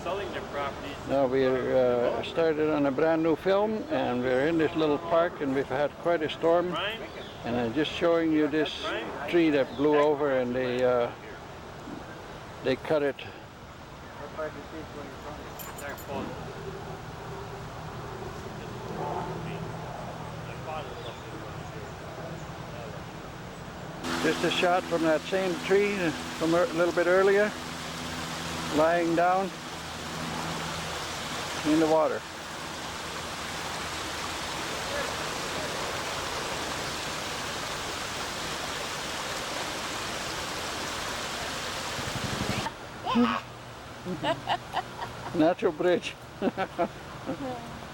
selling their properties. Now we started on a brand new film, and we're in this little park, and we've had quite a storm. And I'm just showing you this tree that blew over, and they cut it. Just a shot from that same tree from a little bit earlier, lying down in the water. Natural bridge.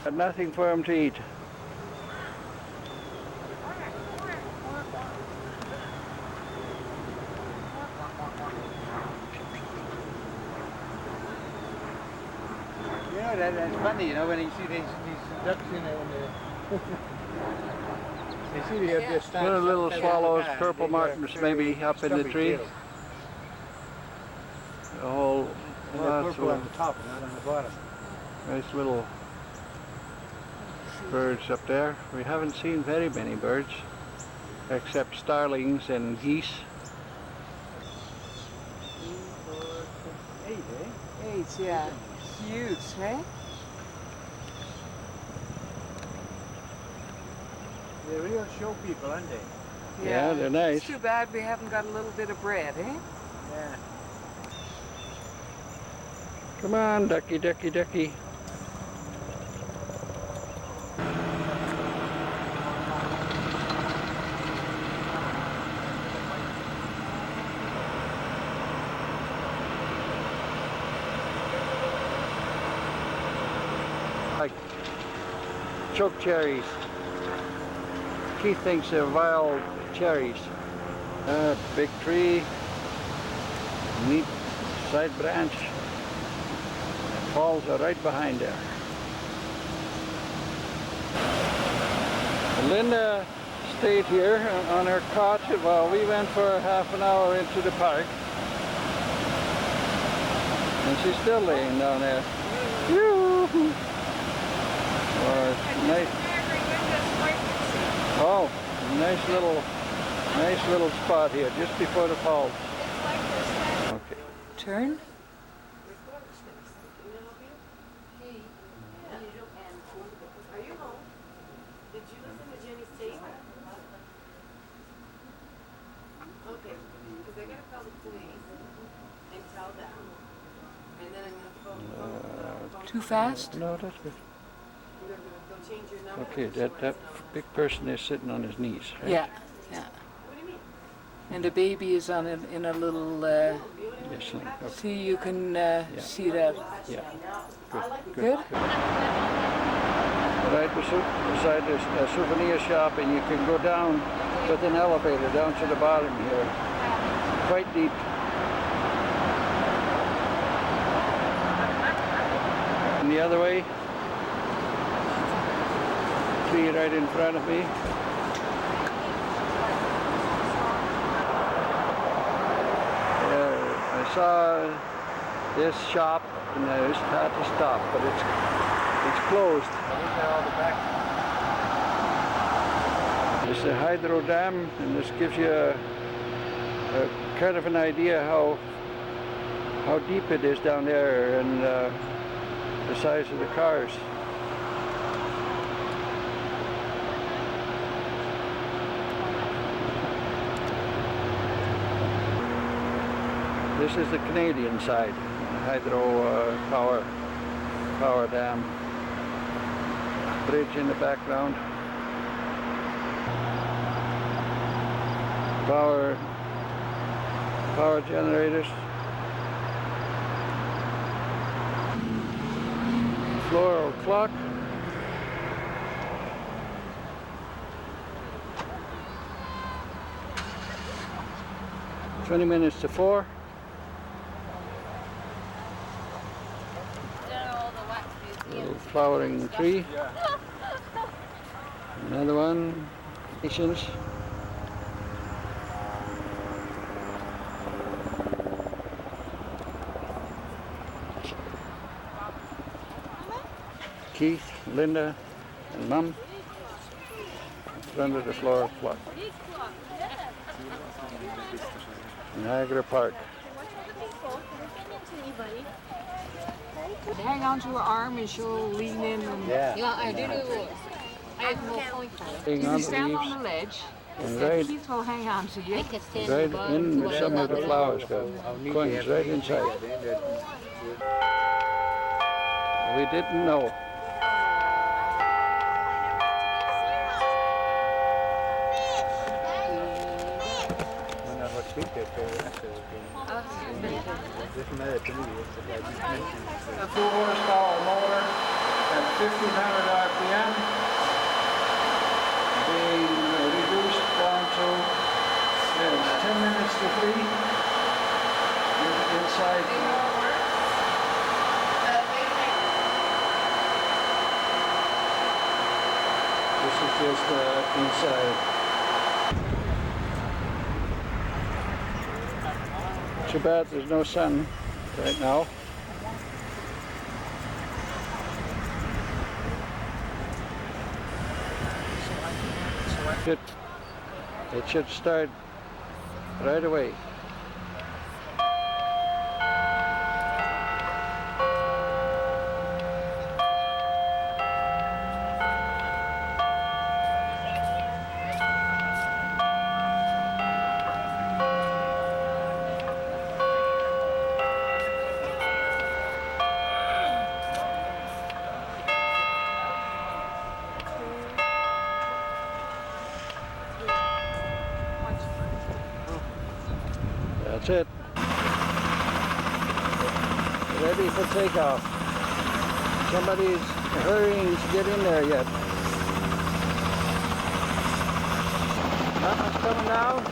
But nothing for him to eat. You know, that's funny, you know, when you see these ducks in the they see they have just Little swallows, purple martins maybe up in the tree. The whole purple on the top, not on the bottom. Nice little birds up there. We haven't seen very many birds, except starlings and geese. 8, eh? 8, yeah. Huge, eh? They're real show people, aren't they? Yeah, they're nice. It's too bad we haven't got a little bit of bread, eh? Yeah. Come on, ducky, ducky, ducky. Like choke cherries. Keith thinks they're wild cherries. Big tree, neat side branch. Falls are right behind there. Linda stayed here on her cot while we went for half an hour into the park. And she's still laying down there. Yoo-hoo. Nice. Oh, nice little spot here, just before the falls. Okay. Turn. Too fast? No, that's good. Okay, that big person is sitting on his knees, right? Yeah, yeah. And the baby is on in a little. Yes, okay. See, you can see that. Yeah. Good. Good? Right beside this souvenir shop, and you can go down with an elevator down to the bottom here. Quite deep. And the other way, tree right in front of me. I saw this shop and I just had to stop, but it's closed. It's a hydro dam, and this gives you a kind of an idea how deep it is down there, and the size of the cars. This is the Canadian side, hydro power dam. Bridge in the background. Power generators. Floral clock. "20 minutes to 4. Little flowering tree. Another one. Patience. Keith, Linda, and Mum in front of the floor plot. Niagara Park. Hang on to her arm and she'll lean in. And Yeah. I do. I have no point for it. Hang You on can to the stand on leaves. the ledge. And And right, Keith will hang on to you. right in with some of the flowers got coins right inside. We didn't know. A 2-horsepower motor at 1500 RPM being reduced down to 10 minutes to 3 inside. This is just inside. Too bad there's no sun right now. It should start right away. That's it. Ready for takeoff. Somebody's hurrying to get in there yet. Nothing's coming down.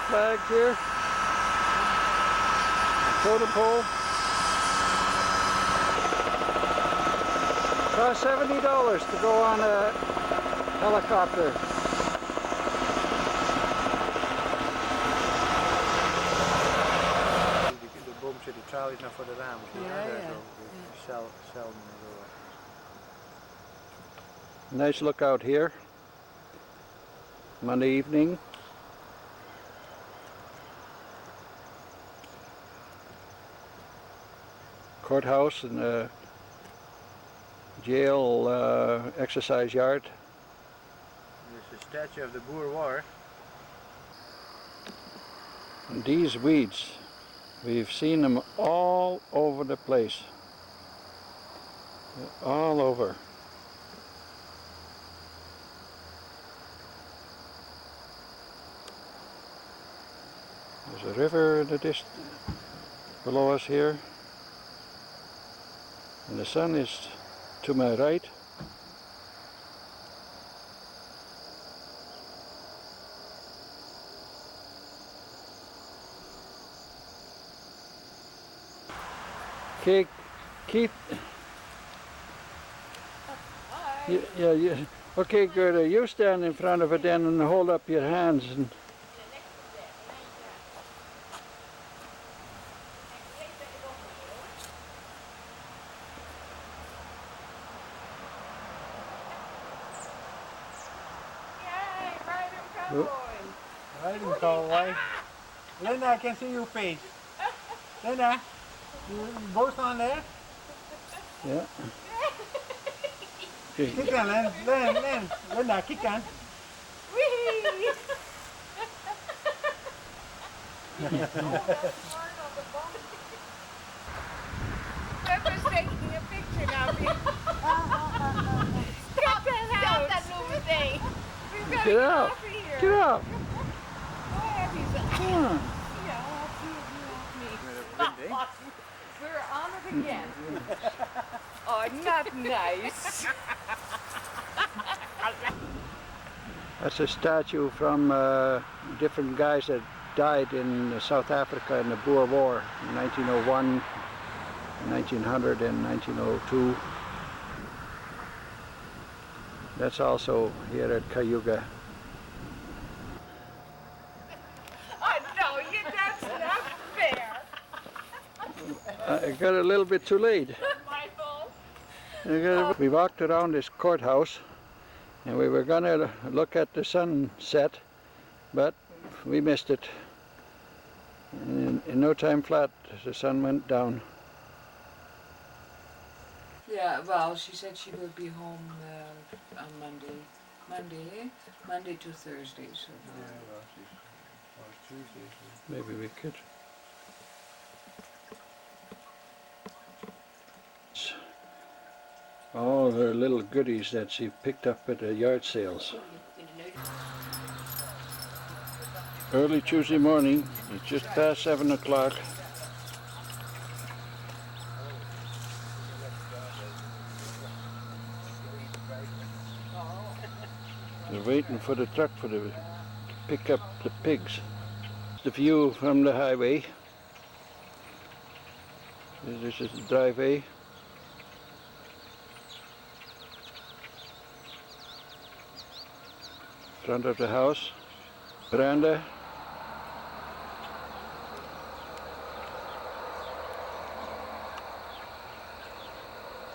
Flags here. Totem pole. Cost $70 to go on a helicopter. De boom zit die tralies nog voor de ramen. Sell them. Nice lookout here. Monday evening. Courthouse and the jail exercise yard. There's a statue of the Boer War. And these weeds, we've seen them all over the place. All over. There's a river in the distance below us here. And the sun is to my right. Okay, Keith. Yeah. Okay, good. You stand in front of it then and hold up your hands. And Riding cowboy. Linda, I can see your face. Linda, you both on there? yeah. Okay. Kick on, Linda, kick on. Pepper's taking a picture now. Stop that little thing. We've got Get a out. coffee here. Get up. Go ahead, Lisa. Come on. Yeah, I'll see you off me. We're on it again. Oh, not nice. That's a statue from different guys that died in South Africa in the Boer War in 1901 1900 and 1902. That's also here at Cayuga. Oh, no, that's not fair. I got a little bit too late. My fault. We walked around this courthouse and we were gonna look at the sunset, but we missed it. In no time flat, the sun went down. Yeah, well, she said she will be home on Monday to Thursday. So Tuesday. Maybe we could. All her little goodies that she picked up at the yard sales. Early Tuesday morning, it's just past 7 o'clock. They're waiting for the truck to pick up the pigs. The view from the highway. This is the driveway. Front of the house. Veranda.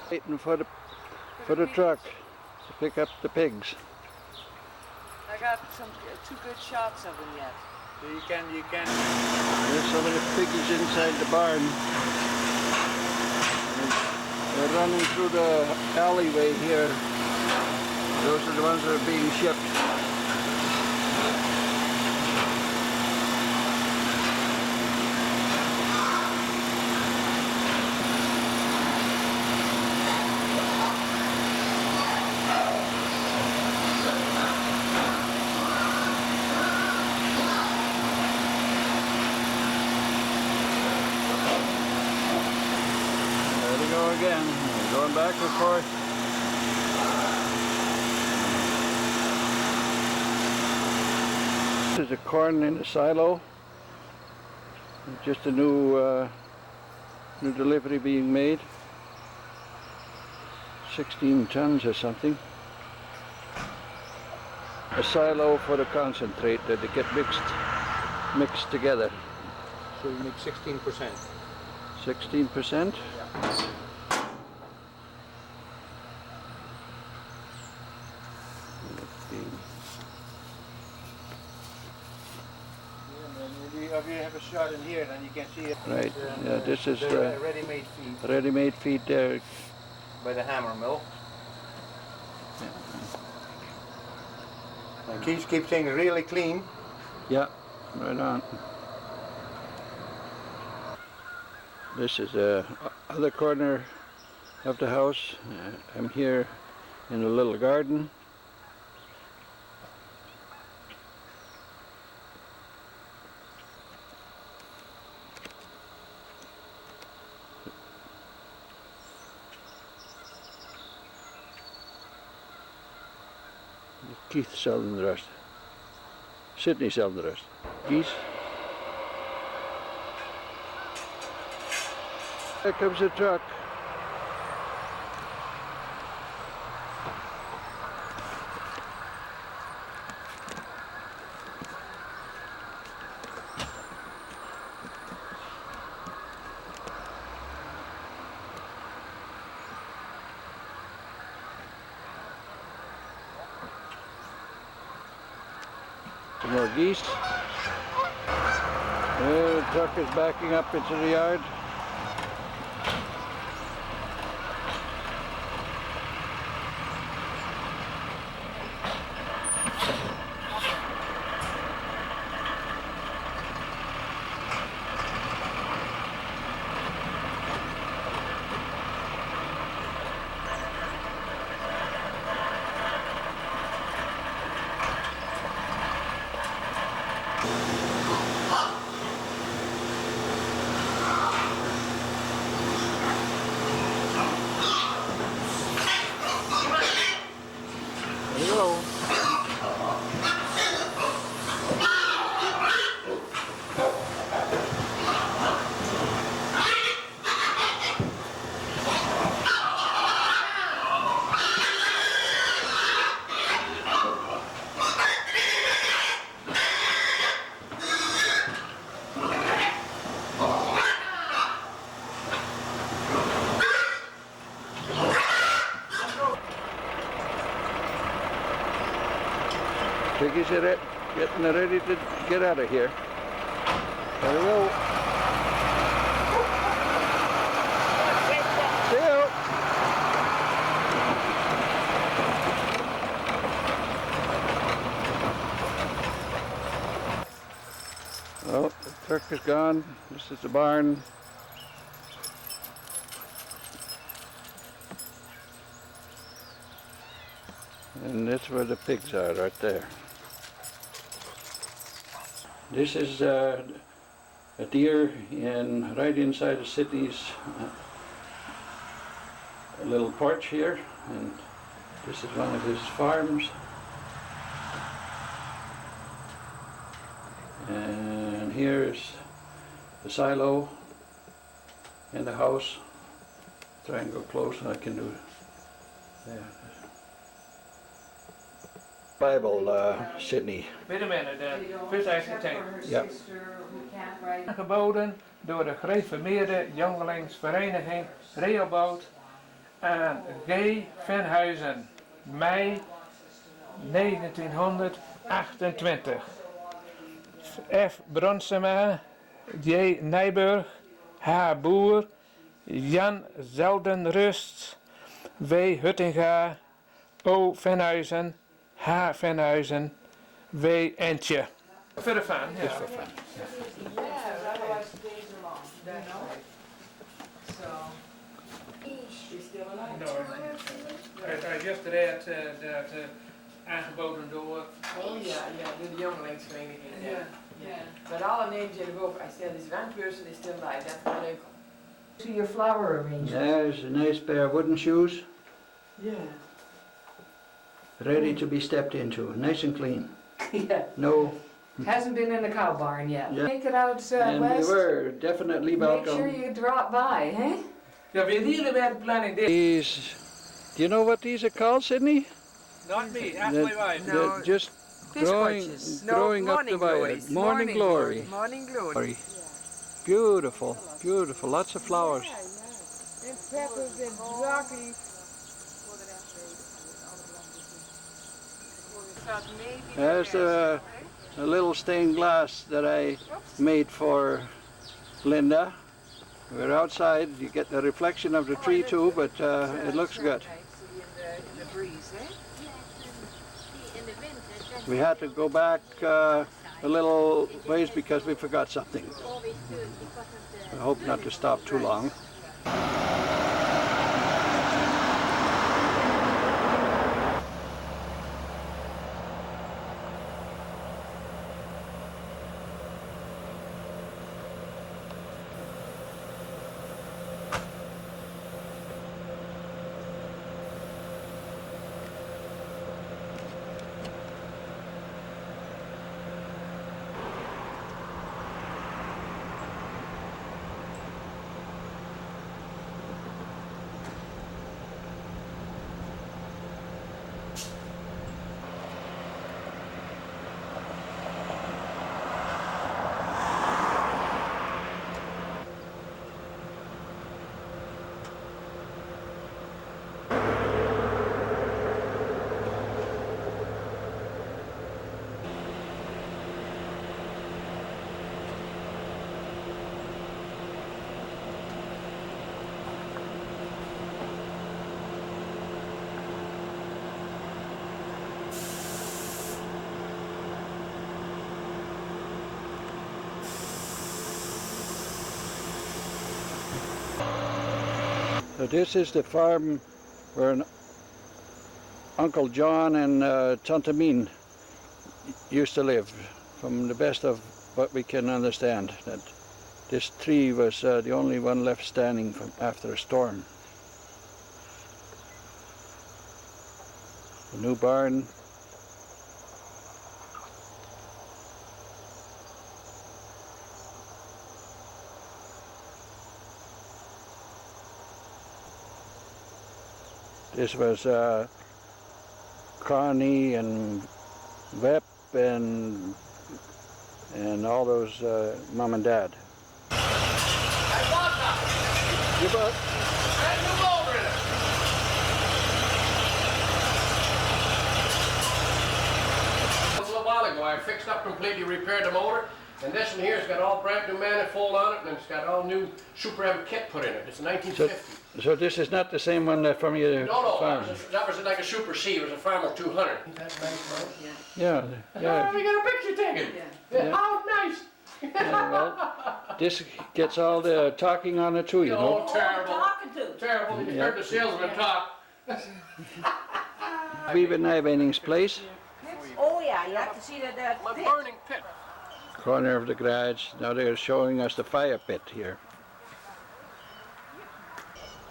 Waiting for the truck to pick up the pigs. I got two good shots of them yet. So you can. There's so many piggies inside the barn. They're running through the alleyway here. Those are the ones that are being shipped. Again, going back and forth. This is the corn in the silo. Just a new delivery being made. 16 tons or something. A silo for the concentrate that they get mixed together. So you make 16%. 16%? If you have a shot in here, then you can see it. Right. Yeah, this is ready-made feed ready-made feed there. by the hammer mill. And keep things really clean. Yeah, right on. This is the other corner of the house. I'm here in a little garden. Keith selling the rest. Sydney selling the rest. Geese. There comes the truck. Some more geese. The truck is backing up into the yard. think he's getting ready to get out of here. There we go. See you. Well, the truck is gone. This is the barn. And that's where the pigs are, right there. This is a deer right inside of Sydney's little porch here, and this is one of his farms. And here is the silo and the house. Try and go close, and I can do it. There. Bible, Sydney. Wait a minute, first I should take. Ja. Aangeboden door de gereformeerde jongelingsvereniging Rehoboth aan G. Venhuizen, mei 1928. F. Bronsema, J. Nijburg, H. Boer, Jan Zeldenrust, W. Huttinga, O. Venhuizen, H. Venhuizen, W. Entje. For the fun, yeah. Just for fun. Yeah, otherwise the days are long. That's right. So, she's still alive. No, I just read dat aangeboden door. Oh yeah, door de jongelingsvereniging. Yeah. But all the names in the book, I said this one person is still alive. That's what I See your flower arrangement. There's a nice pair of wooden shoes, Yeah. ready to be stepped into, nice and clean. Yeah. No, Hasn't been in the cow barn yet. Yeah. Take it out and we west. were definitely Make sure welcome. you drop by, huh? Ja, we really were planning this. These, do you know what these are called, Sydney? Not me, ask That- my wife. that just growing up the violet. Morning glory. Morning glory. Beautiful, beautiful, lots of flowers. And peppers and broccoli. There's a little stained glass that I made for Linda. We're outside, you get the reflection of the tree too, but it looks good. In the breeze, eh? We had to go back a little ways because we forgot something. I hope not to stop too long. So this is the farm where Uncle John and Tante Mien used to live, from the best of what we can understand. That this tree was the only one left standing from after a storm. The new barn. This was Carney and Webb and all those mom and dad. You bet. I fixed up completely, repaired the motor. And this one here's got all brand new manifold on it, and it's got all new Super M kit put in it. It's 1950. So this is not the same one from your No, farm? that was like a Super C. It was a Farmer 200. Isn't that nice, man? Yeah, yeah. Oh, we got a picture taken. Yeah. Oh, nice. Yeah, well, this gets all the talking on it too, you know. Oh, terrible. Talking to. Terrible. You heard the salesman talk. Viva Nijbening's place, Oh yeah, you have to see that My pit. burning pit. corner of the garage. Now they're showing us the fire pit here.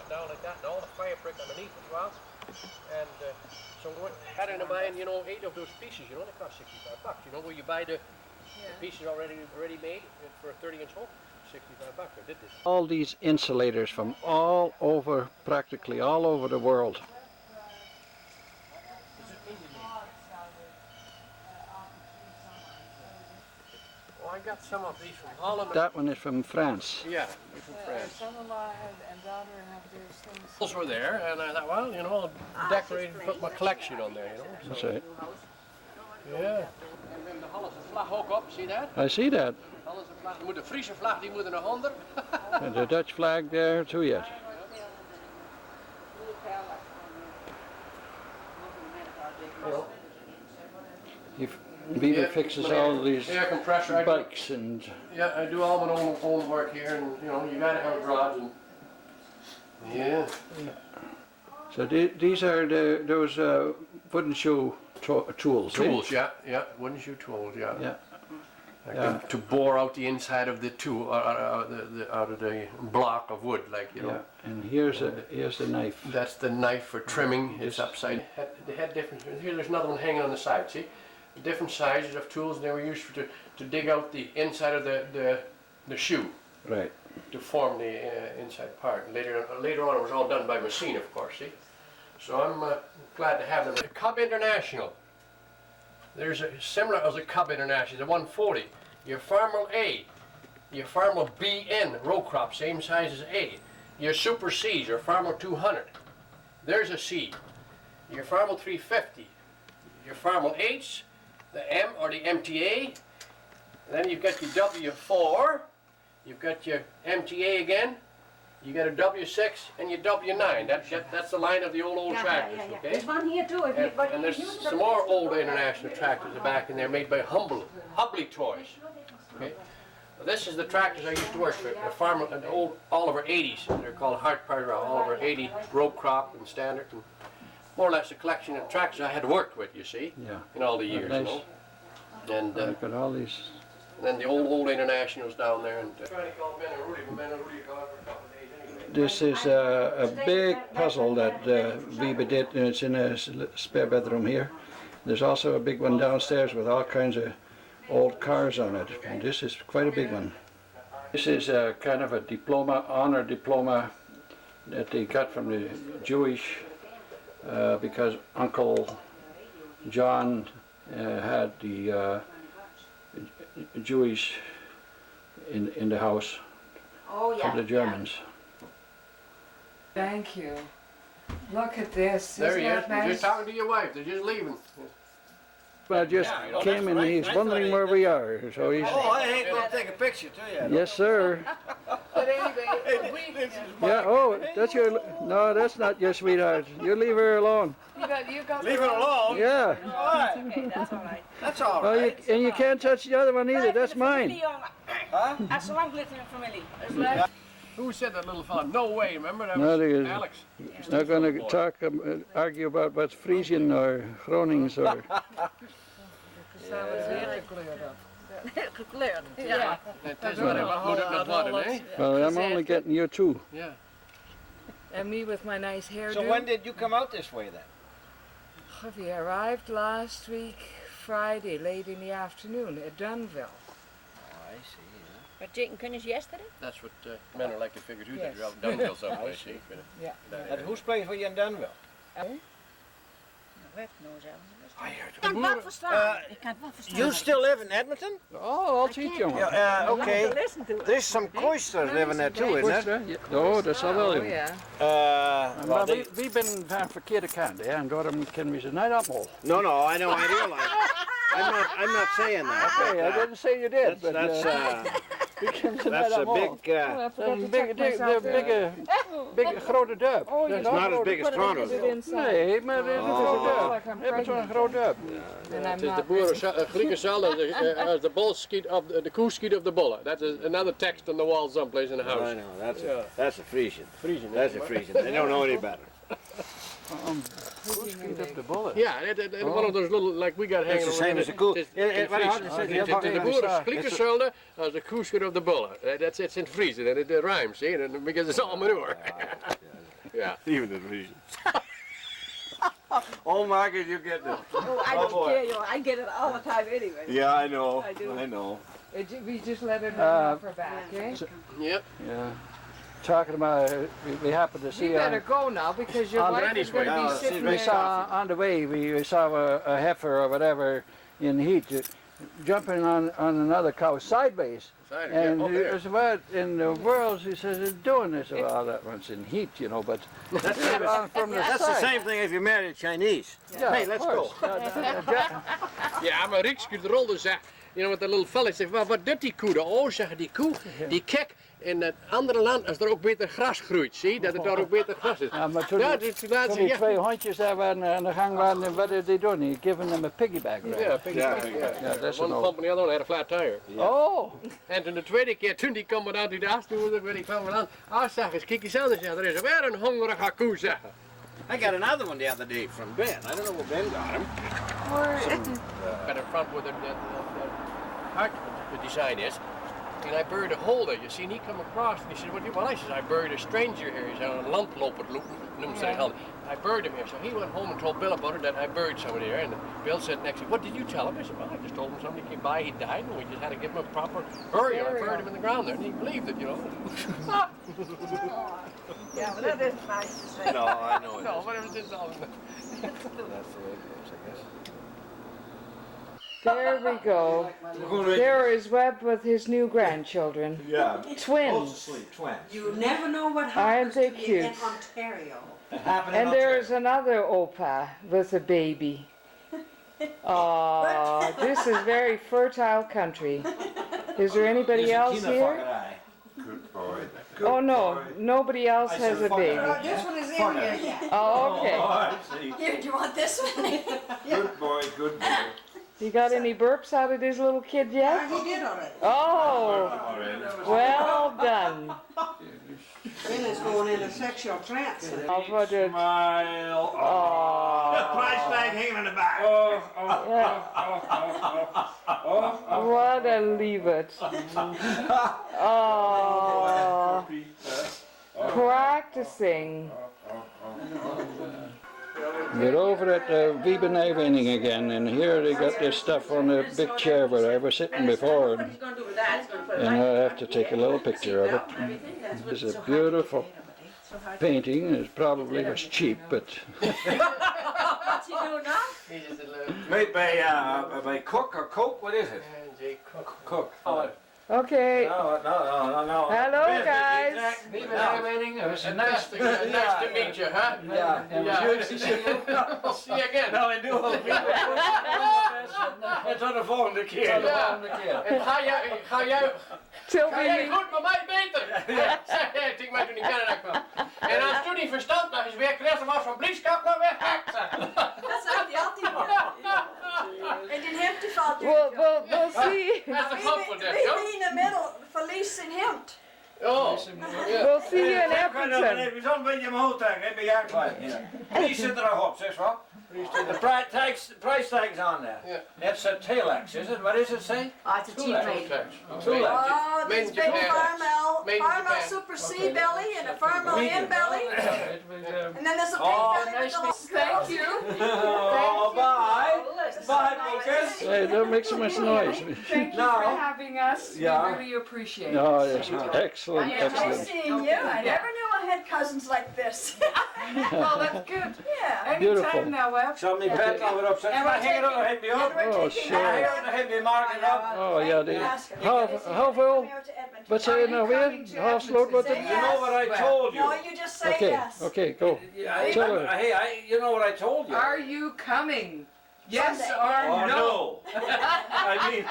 Down like that, and all the fire brick underneath as well. And so we had in mind, you know, 8 of those pieces, you know, they cost $65. You know, where you buy the pieces already made for a 30-inch hole, $65. I did this. All these insulators from all over, practically all over the world. Well, I got some of these from Holland. That one is from France. Yeah, they're from France. Son-in-law and daughter have those things. Those were there, and I thought, well, you know, I'll decorate and put my collection on there, you know. That's right. Yeah. En we hebben de Hollandse vlag ook op, zie je dat? I see that. De Hollandse vlag, moet de Friese vlag, die moet er nog onder. And the Dutch flag there too yet. Viva fixes all these air compressor. bikes and Yeah, I do all my own work here, and you know, you gotta have a garage, and yeah. so these are those wooden shoe tools. Tools, yeah, wooden shoe tools, yeah. Yeah. To bore out the inside of the tool, out of the block of wood, like, you know. Yeah. And here's the knife. That's the knife for trimming. It's upside. They had different. Here, there's another one hanging on the side. See, different sizes of tools, and they were used to dig out the inside of the shoe. Right. To form the inside part. And later on, it was all done by machine, of course. See, so I'm glad to have them. The Cub International. There's a similar as a Cub International, the 140. Your Farmer A, your Farmer BN row crop, same size as A. Your Super C's, your Farmer 200. There's a C. Your Farmer 350. Your Farmer H, the M or the MTA. And then you've got your W4. You've got your MTA again. You got a W6 and your W9. That's the line of the old tractors, okay? There's one here too. And there's some more old international tractors in the back, and they're made by Hubley Toys. Okay? Well, this is the tractors I used to work for. The farmer, the old Oliver 80s. They're called Hart Power Oliver 80 row crop and standard, and more or less a collection of tractors I had worked with. You see, in all the years, nice. you know. And Look at all these. then the old internationals down there. And This is a big puzzle that Viva did, and it's in a spare bedroom here. There's also a big one downstairs with all kinds of old cars on it, and this is quite a big one. This is a kind of a diploma, honor diploma that they got from the Jewish, because Uncle John had the Jewish in the house of the Germans. Thank you. Look at this. there Isn't he is. that You're nice? just talking to your wife. They're just leaving. Well, just came in and he's wondering where we are, so he's... Oh, I ain't gonna take a picture too yet. Yes, sir. But anyway, Yeah, oh, that's your... No, that's not your sweetheart. You leave her alone. you got Leave it alone. Yeah. Alright, Okay, that's all right. that's all Oh, right. and you can't touch the other one either. That's mine. Huh? As lang glitter familie. Who said that, little fella? No way. Remember that No, was there is- Alex. Not going to talk, argue about what's Frisian or Gronings or... Gekleurd. Yeah. That is what I put in the bottom, eh? Well, I'm only getting you two. Yeah. And me with my nice hairdo. So when did you come out this way then? We arrived last week, Friday, late in the afternoon at Dunville. Oh, I see. But Jake finished yesterday? That's what men are like to figure too. Yes. They're out Dunville someplace. See? Yeah. And whose place were you in Dunville? Weg, nou zelfs. I heard Ik kan het wel verstaan. Ik kan het wel verstaan. You still live in Edmonton? Oh, I'll teach you. Yeah, okay. Listen to it. There's some cloisters living there too, isn't there? Oh, dat zal wel Oh, even. yeah. Maar wie ben van verkeerde kant, hè? En daarom kennen we ze niet allemaal. No, I know, I realize. I'm not saying that. Okay, I didn't say you did, but That's that's a big. big grote duip. Oh, you It's not as big as Toronto's. Nee, maar het is een grote duip. Het is een grote duip. And I'm Het is de not boeren Grieken zelden as the bull skeet of the cow skeet of the bull. That is another text on the wall someplace in the house. I know. That's a Frisian. Frisian. That's a Frisian. They don't know any better. Skeet op de bullet. Yeah, one of those little like we got hanging. It's the same as a cool. The boeren Grieken zelden as the cow skeet of the bull. That's it's in Frisian and it rhymes, see, and because it's all manure. Yeah. Even the Frisian. Oh, Marcus, you get this. Oh, I don't care, you know, I get it all the time anyway. Yeah, I know. I do. I know. We just let her know off her back, eh? Yep. Yeah. Talking about, we happened to You see better go now because your on wife Granny's is going to way. be No, sitting we there. saw on the way, we saw a heifer or whatever in heat jumping on another cow sideways. And he says, what in the world, he says, is doing this? Well, that one's in heat, you know, but That's from the the side. same thing if you marry a Chinese. Yeah, Hey, of let's course. go. Ja, maar Riek schuurt de rolde zegt, you know, wat de little fella zegt, wat doet die koe? Oh, zeggen die koe, die kijk in het andere land als er ook beter gras groeit, zie, dat het daar ook beter gras is. Ja, maar toen, Ja, toen laat die ze, twee hondjes daar waren aan de gang waren, what did they do? He given them a piggyback ride. ja, piggyback, Ja, dat is one een pump and the other one had a flat tire. Oh, En toen de tweede keer, toen die kwam aan die as, toen die kwam aan, zeg eens, kijk eens anders, ja, er is weer een hongerige koe, zeggen. I got another one the other day from Ben. I don't know what Ben got him. Got in front with the heart the design is. And I buried a holder, you see, and he come across and he said, what do you want? I said, I buried a stranger here. He's on a landloper, I buried him here. So he went home and told Bill about it, that I buried somebody here. And Bill said next, what did you tell him? I said, well, I just told him somebody came by, he died, and we just had to give him a proper burial. I buried him in the ground there, and he believed it, you know. Yeah, but that isn't nice to say. No, I know it. No, but it was just all. That's the way it goes, I guess. There we go. There is Webb with his new grandchildren. Yeah. Twins. Twins. You never know what Aren't happens they to you cute? in Ontario. And there's another Opa with a baby. Oh, this is very fertile country. Is there anybody else here? Good boy. Oh no, nobody else has a baby. This one is in here, yeah. Oh, okay. I see. Here, do you want this one? Good boy, good boy. You got any burps out of this little kid yet? He did already. Oh, well done. Ben is going in a sexual trance. Oh, what a, Smile. oh, Price tag hanging in the back. what a leave it. Oh, practicing. we're over at Wiebenijwening again, and here they got this stuff on the big chair where I was sitting before, and I have to take a little picture of it. It's a beautiful painting. It probably was cheap, but What's he doing now? Made by Cook or Coke, what is it? Cook. Okay. No. Hello, guys. Wiebenijwening, it was nice to Nice to meet you, huh? Yeah, and Yeah. See you again. No, I do. It's on the phone, the kid. En ga jij Till Ga jij we goed met mij beter? Zeg jij tegen mij toen ik Canada kwam. En als toen niet verstand, dan is weer kreeg was van blieskap naar weg. Dat zou hij altijd doen. En die hemd die valt we'll see. Dat is de grap voor dit, Wie joh. in de middel verliest zijn hemd. Oh, ja. We'll see you in Edmonton. Even zo'n beetje in mijn hoofd hangen, hè, bij jou klein. Die zit er nog op, zeg wat? The price tag's on there. Yeah. It's a Telex, is it? What does it say? Oh, it's a cheap rate. Two legs. Oh, Made this in big Japan. Farmel, Made in Farmel Japan. Super C belly and a Farmel M belly. And then there's a big Oh, belly with the little Thank scales. you. Oh, bye. Bye, Lucas. hey, don't make so much noise. Thank you for having us. Yeah. We really appreciate it. No, it's excellent, Nice excellent. seeing you. I never knew I had cousins like this. Well, that's good. Yeah. Beautiful. Anytime now, Webb. Zal mijn pet al weer opzetten? And we're Maar hang het op, hang die op. And we're Oh, taking sure. Hang her het op, hang die marken op. Oh, yeah, they, Ask her. how veel? Come here to Edmonton. Wat zei je nou weer? Half sloot wat? Say You know what I yes. told you? No, you just say Okay, yes. okay, go. Yeah, Tell her. hey, you know what I told you? Are you coming? Yes Sunday. or Oh, no? no. I mean,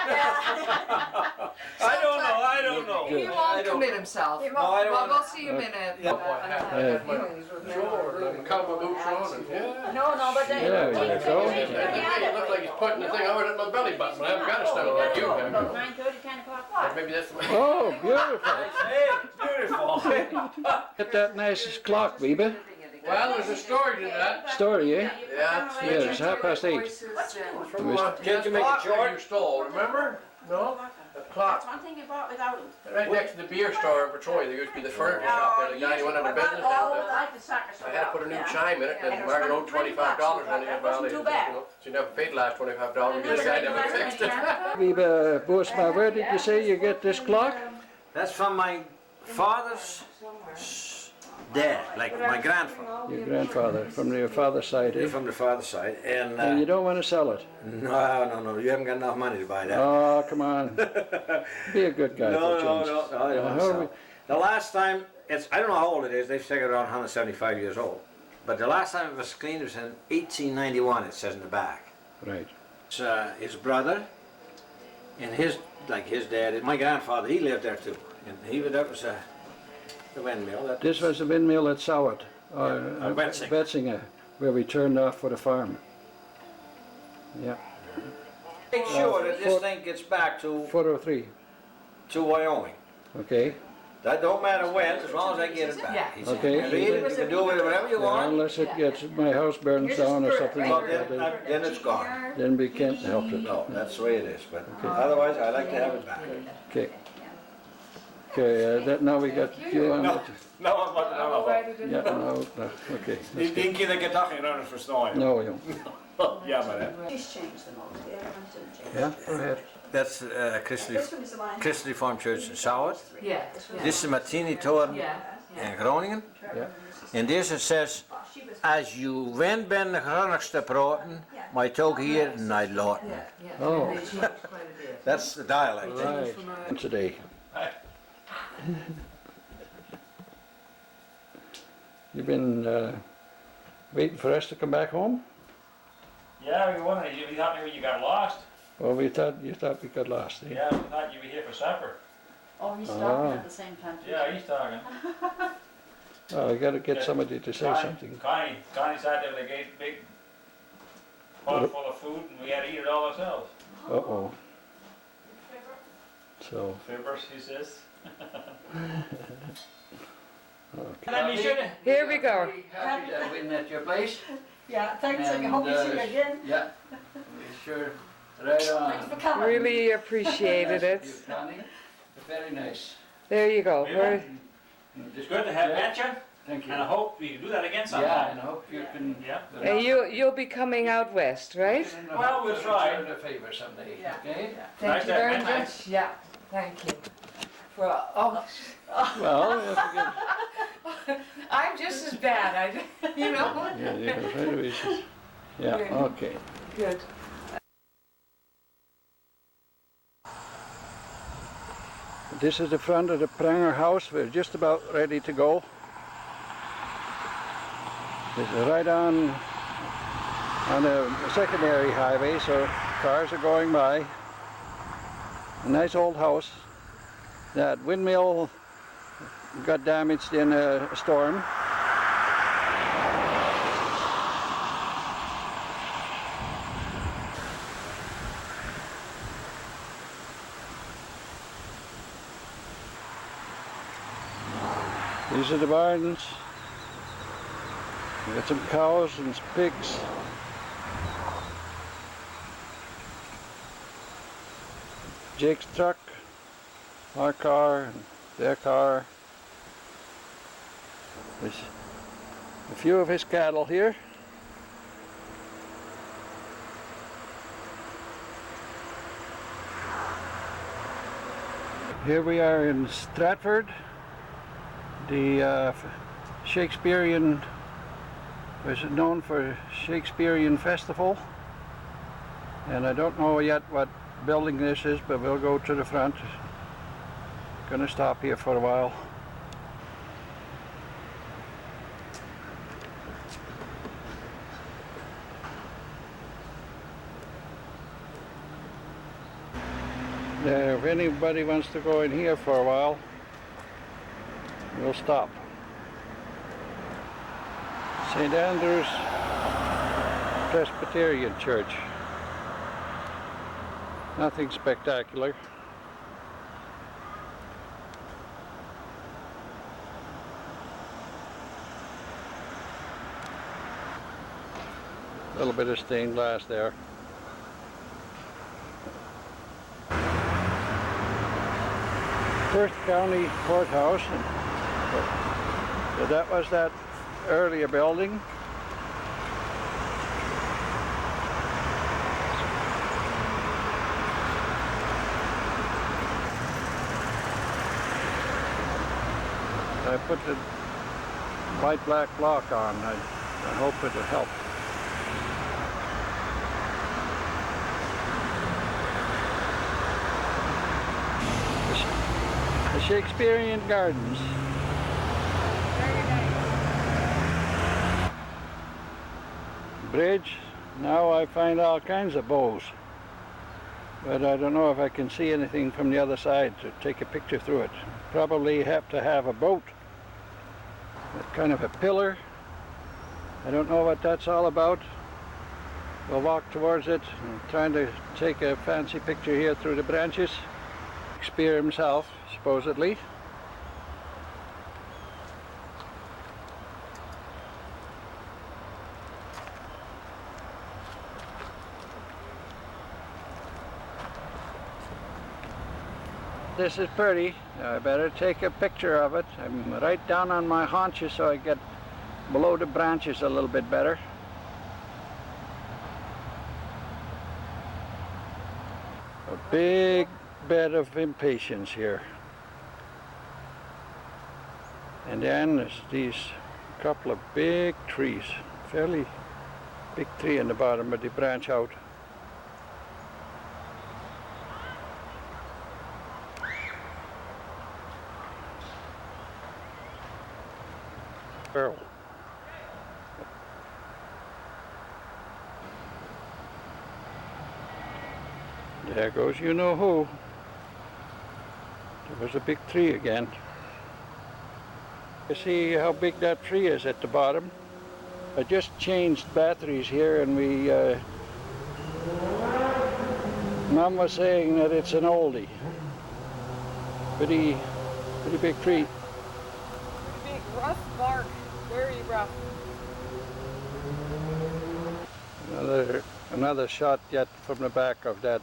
I don't know. He I won't don't commit know. himself. No, I don't Well, wanna- we'll see him in a. Oh, I had my short and cowboy boots on and yeah. No, but they. There you go. It looks like he's putting the thing over at my belly button. I haven't got a stomach like you have. About 9:30, 10 o'clock. Or maybe that's the way. Oh, beautiful. Hey, beautiful. Get that nice clock, Weeba. Well, there's a story to that. Story, eh? Yeah. Yeah, it's 8:30. From Can't you make it clock short? you stole, remember? No? The clock. That's one thing you bought without it. Right next to the beer store in Petrolia, there used to be the furniture shop there. The guy who went out of business down there. Like the sucker, so I had to put a new yeah. chime in it, and Margaret owed $25 on it. Well, Wasn't too bad. she never paid the last $25 because the guy never fixed it. Weeba, Boosma, where did you say you get this clock? That's from my father's dad, like my grandfather. Your grandfather, from your father's side, eh? From the father's side. And And you don't want to sell it? no, you haven't got enough money to buy that. Oh, come on. Be a good guy for a change. No, I don't want to sell it. The last time, I don't know how old it is, they've taken it around 175 years old. But the last time it was cleaned was in 1891, it says in the back. Right. It's his brother and his dad, my grandfather, he lived there too. And that was the windmill. This was the windmill at Sowett, or Wetzing. Wetzinger, where we turned off for the farm. Yeah, Make sure that this thing gets back to 403. Wyoming. Okay. That don't matter when, as long as I get it back. Yeah. He said, Okay. "You read it, you can do with it whatever you Yeah, want, unless it gets, my house burns down or something well, like that, then it's gone." then we can't help it. No, that's the way it is, but otherwise I like to have it back. Okay. Okay, now we got you on it. No, I'm not Yeah, no, okay. Die keer dat ik het dag in runnen verstaan. No, you. Ja, maar hè. She's changed them all. The other ones didn't change. Yeah, go ahead. That's This one is the line. Christelijk Farm Church in Sauwerd. Yeah. Dit is de Martini-toren Yeah. in Groningen. Ja. En deze says, als je wend bent de Gronings te praten, maar je het ook hier niet laten. Yeah. Oh. They changed quite a bit. That's the dialect. Right. Today. You've been waiting for us to come back home? Yeah, we wondered, we thought maybe you got lost. Well, you thought we got lost, eh? Yeah, we thought you'd be here for supper. Oh, he's Ah. talking at the same time. too. Yeah, he's talking. Well, I gotta get somebody to say something. Connie sat there with a big pot full of food and we had to eat it all ourselves. Uh-oh. So, Fibbers, he says. okay. And you should have. Here we go. Happy to win at your place. Yeah, thanks. I hope you see you again. Yeah, sure. Right on. Thanks for coming. Really appreciated it. You, Connie. Very nice. There you go. We're, It's good to have met you, Thank you. and I hope we can do that again sometime. Yeah, and I hope you can. Yeah. and you'll be coming out west, right? Well, we'll try. Return the favor someday, Yeah. okay? Thank Nice you to very have met you. much. Yeah. Thank you. Well, Well, if you get, I'm just as bad. You know. yeah, you can try to be- yeah, okay. Good. This is the front of the Pranger house. We're just about ready to go. It's right on a secondary highway, so cars are going by. A nice old house. That windmill got damaged in a storm. These are the barns. We got some cows and some pigs. Jake's truck, our car, and their car. There's a few of his cattle here. Here we are in Stratford. The Shakespearean, was known for Shakespearean festival, and I don't know yet what building this is, but we'll go to the front. Gonna stop here for a while. If anybody wants to go in here for a while, we'll stop. St. Andrew's Presbyterian Church. Nothing spectacular. A little bit of stained glass there. Perth County Courthouse. So that was that earlier building. I put the white black block on. I hope it'll help. The Shakespearean Gardens. Very nice. Bridge. Now I find all kinds of bows. But I don't know if I can see anything from the other side to take a picture through it. Probably have to have a boat. With kind of a pillar. I don't know what that's all about. We'll walk towards it. I'm trying to take a fancy picture here through the branches. Shakespeare himself, supposedly. This is pretty. I better take a picture of it. I'm right down on my haunches so I get below the branches a little bit better. A big bed of impatiens here. And then there's these couple of big trees. Fairly big tree in the bottom, but they branch out. Barrel. There goes you know who. There was a big tree again. You see how big that tree is at the bottom? I just changed batteries here and Mom was saying that it's an oldie. Pretty big tree. Big rough bark. Very rough. Another shot yet from the back of that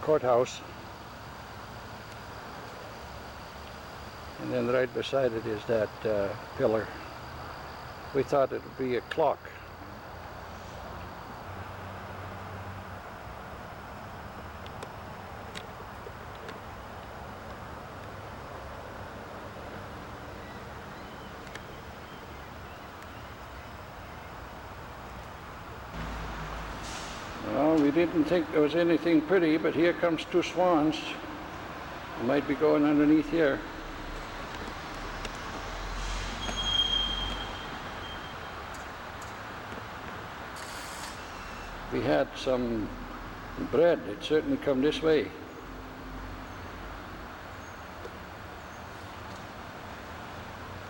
courthouse. And then right beside it is that pillar. We thought it would be a clock. Well, we didn't think there was anything pretty, but here comes two swans. They might be going underneath here. We had some bread, it certainly come this way.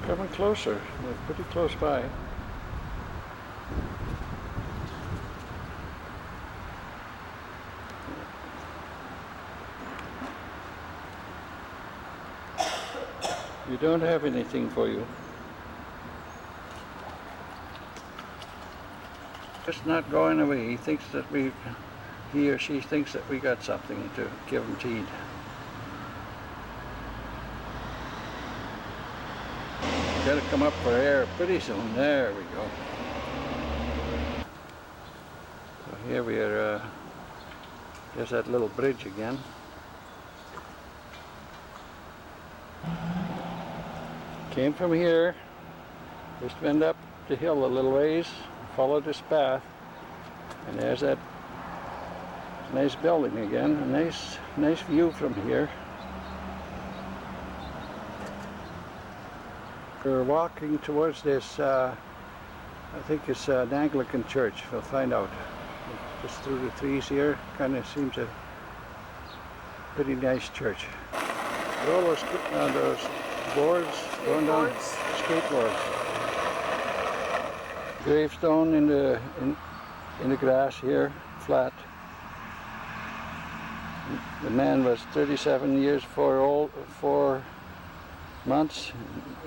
Coming closer, we're pretty close by. We don't have anything for you. Just not going away. He thinks that he or she thinks that we got something to give him to eat. Got to come up for air pretty soon. There we go. So here we are. There's that little bridge again. Came from here. Just went up the hill a little ways. Follow this path, and there's that nice building again. A nice view from here. We're walking towards this, I think it's an Anglican church. We'll find out. Just through the trees here, kind of seems to pretty nice church. Roller on those boards, going down skateboards. Gravestone in the grass here, flat. The man was 37 years 4 months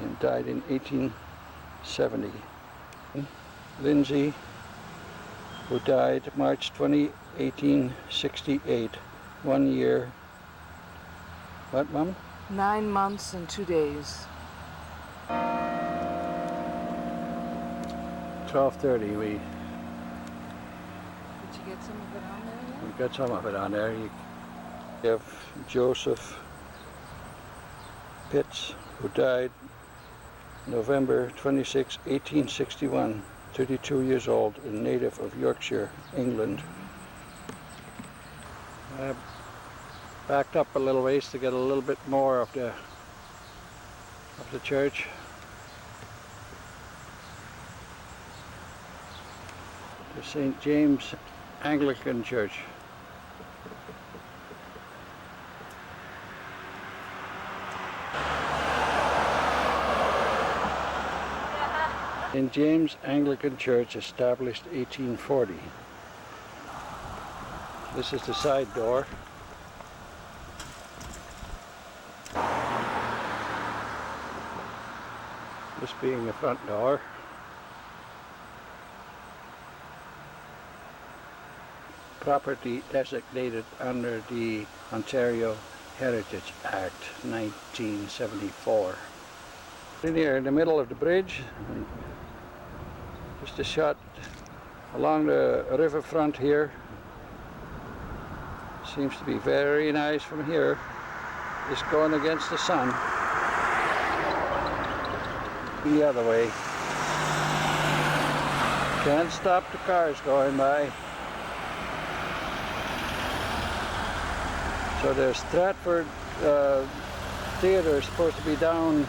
and died in 1870. Lindsay, who died March 20, 1868, 1 year. What, Mum? 9 months and 2 days. 12:30. We Did you get some of it on there? We got some of it on there. You have Joseph Pitts, who died November 26, 1861, 32 years old, a native of Yorkshire, England. I backed up a little ways to get a little bit more of the church. The St. James Anglican Church. St. James Anglican Church, established 1840. This is the side door. This being the front door. Property designated under the Ontario Heritage Act 1974. In here in the middle of the bridge, just a shot along the riverfront here. Seems to be very nice from here, just going against the sun. The other way. Can't stop the cars going by. So the Stratford Theatre is supposed to be down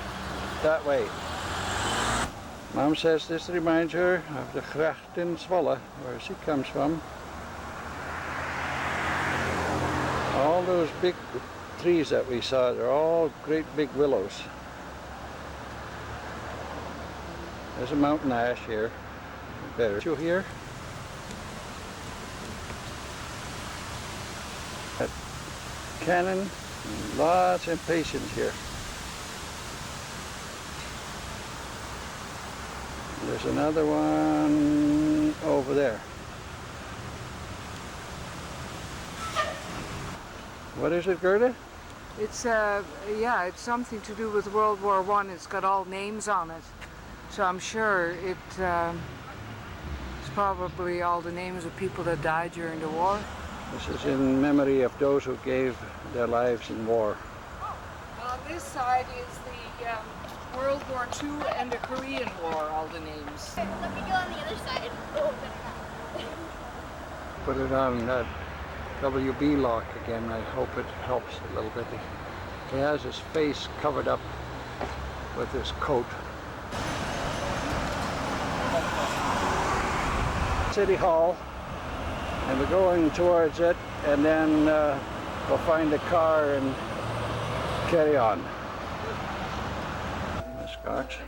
that way. Mom says this reminds her of the gracht in Zwolle, where she comes from. All those big trees that we saw, they're all great big willows. There's a mountain ash here. Better. You here? At Cannon, lots of impatiens here. There's another one over there. What is it, Gerda? It's yeah, it's something to do with World War I. It's got all names on it, so I'm sure it's probably all the names of people that died during the war. This is in memory of those who gave their lives in war. On this side is the World War II and the Korean War, all the names. Let me go on the other side. Oh, Put it on that WB lock again. I hope it helps a little bit. He has his face covered up with his coat. City Hall, and we're going towards it, and then we'll find a car and carry on. The Scotch.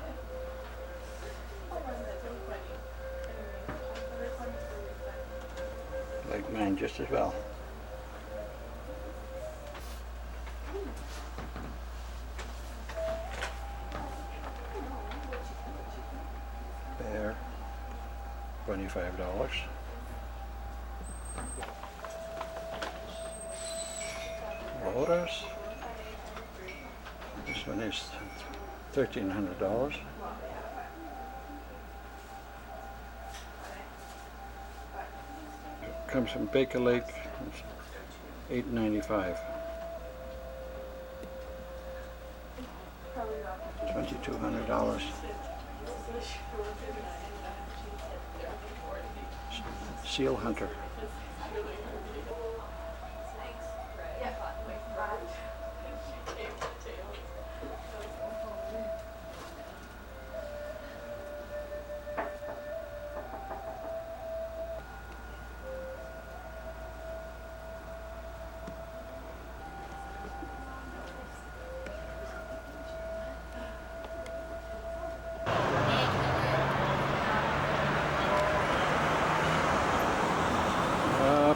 Like mine just as well. There, $25. Lotus. This one is $1,300. Comes from Baker Lake. It's $8.95. $2,200. Seal Hunter.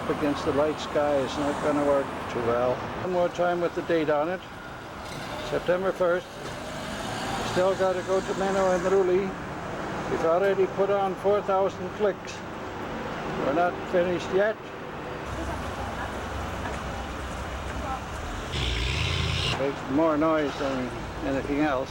up against the light sky is not going to work too well. One more time with the date on it. September 1st. Still got to go to Menno and Ruli. We've already put on 4,000 clicks. We're not finished yet. Makes more noise than anything else.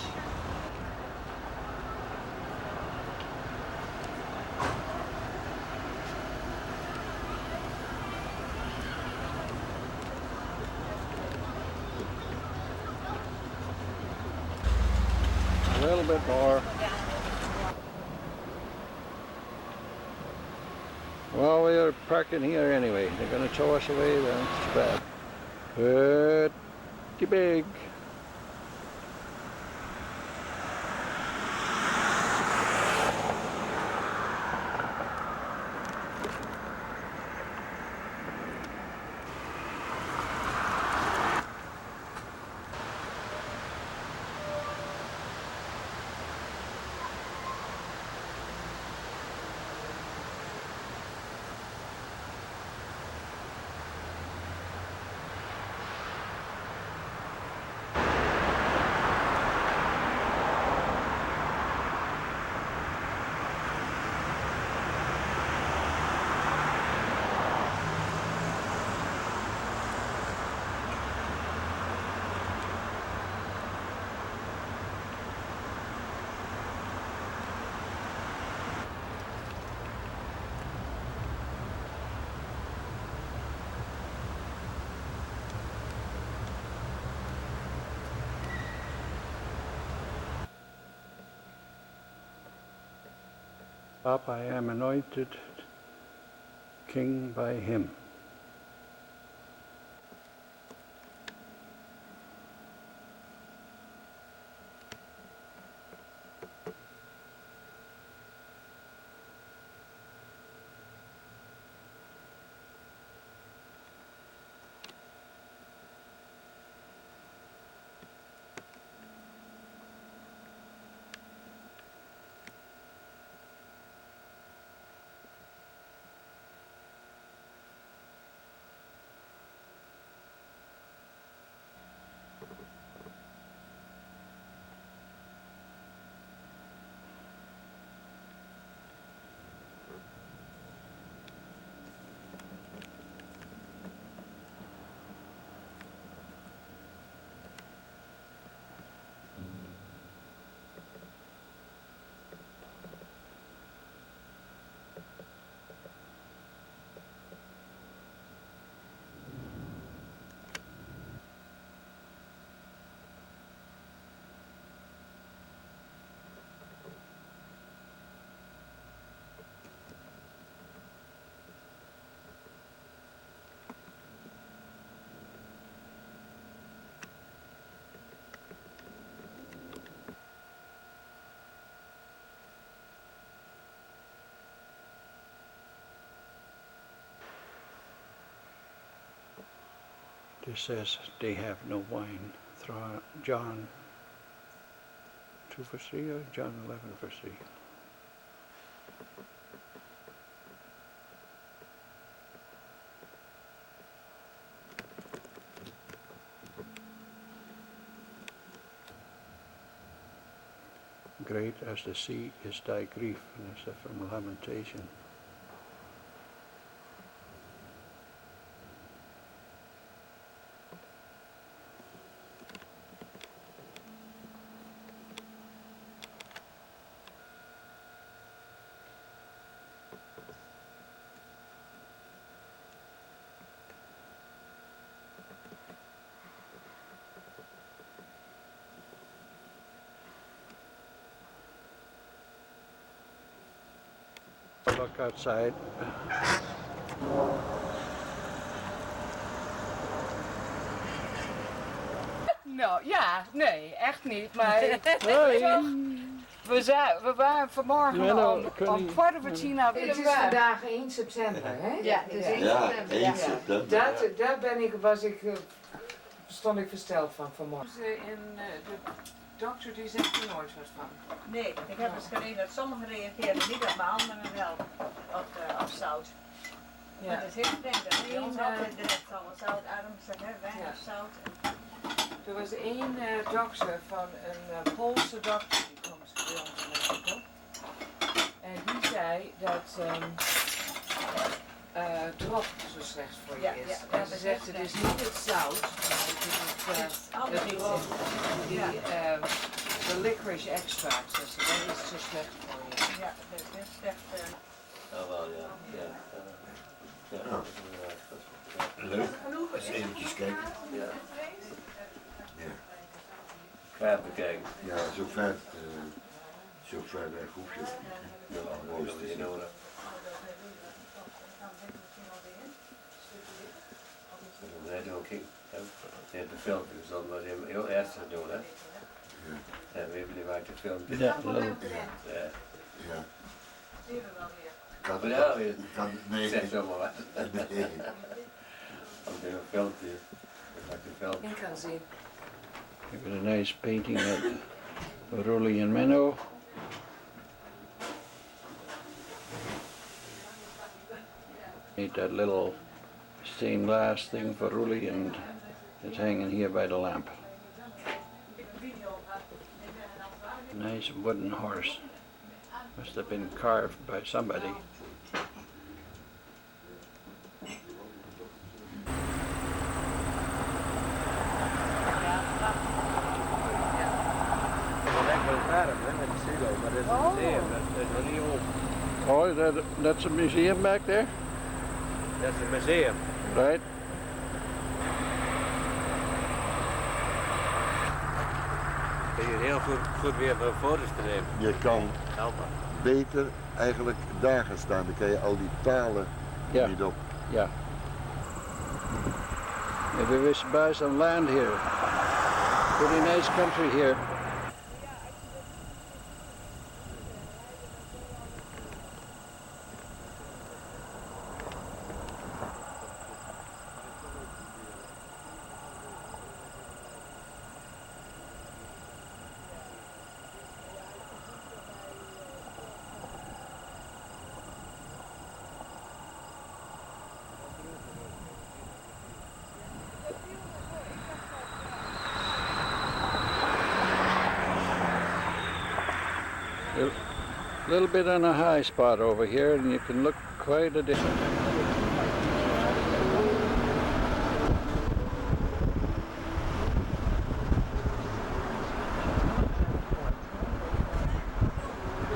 A little bit more. Well, we are parking here anyway. They're going to tow us away, then it's bad. Pretty big. Up, I am anointed king by him. This says they have no wine. John 2 verse 3 or John 11 verse 3. Great as the sea is thy grief, and it's from Lamentation. Look outside. Nou, ja, nee, echt niet. Maar Hoi. we waren vanmorgen Menno, om 10:15. Het is vandaag 1 september, hè? Ja, het is 1 Ja, september. 1 september. Daar stond ik versteld van vanmorgen. De dokter die zegt er nooit wat van. Nee, ik heb eens gelezen dat sommigen reageren niet op, maar anderen wel op zout. Maar het is heel vreemd dat bij ons altijd direct allemaal zout, Adam zegt hè, weinig zout. Er was één dokter van een Poolse dokter die komt bij ons in Mexico. En die zei dat drop zo slecht voor je is. En ze zegt het is niet het zout, maar het is het drop, de licorice extract, dus dat is zo slecht voor je. Ja, dat is heel slecht. Oh, wel, ja. Leuk. Eens eventjes kijken. Ja. Ja. Ga even bekijken. Ja, zo ver weg hoef je ook niet. Ja, dat is niet nodig. Nee, doe ik. De filmpje is dan wat je heel ernstig doen, hè? Ja. En we hebben die maakt de filmpje. Ja. Ja. Zien we wel weer. Nee. Zeg zomaar wat. Nee. Om een filmpje. Ik maak een filmpje. Ik kan zien. Look at a nice painting of Rully and Menno. Made that little stained glass thing for Rully, and it's hanging here by the lamp. Nice wooden horse. Must have been carved by somebody. Oh, that's a museum back there? That's a museum. Right. Kun je heel goed weer voor foto's te nemen. Je kan Helpen. beter eigenlijk daar gaan staan. Dan kan je al die talen niet op. Yeah. Maybe we should buy some land here. Pretty nice country here. A little bit on a high spot over here, and you can look quite a distance.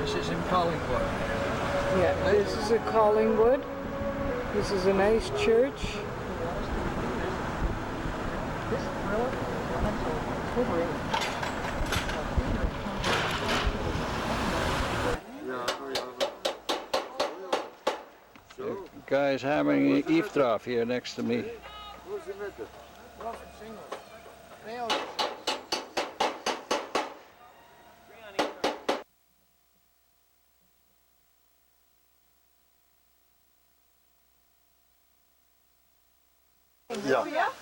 This is in Collingwood. Yeah, this is a Collingwood. This is a nice church. The guy's having an eavesdrop here next to me.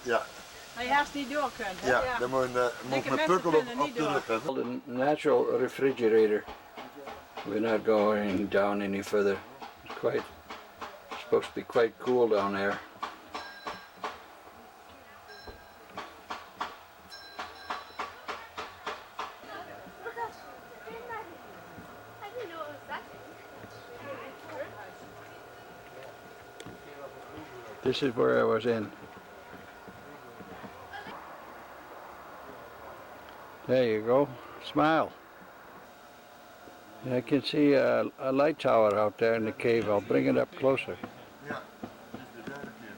Ja. Maar je haast niet door kunt, hè? Ja, dan moet mijn pukkel op de rug hebben. The natural refrigerator. We're not going down any further. It's supposed to be quite cool down there. This is where I was in. There you go. Smile. I can see a light tower out there in the cave. I'll bring it up closer. Ja, dit is de derde keer.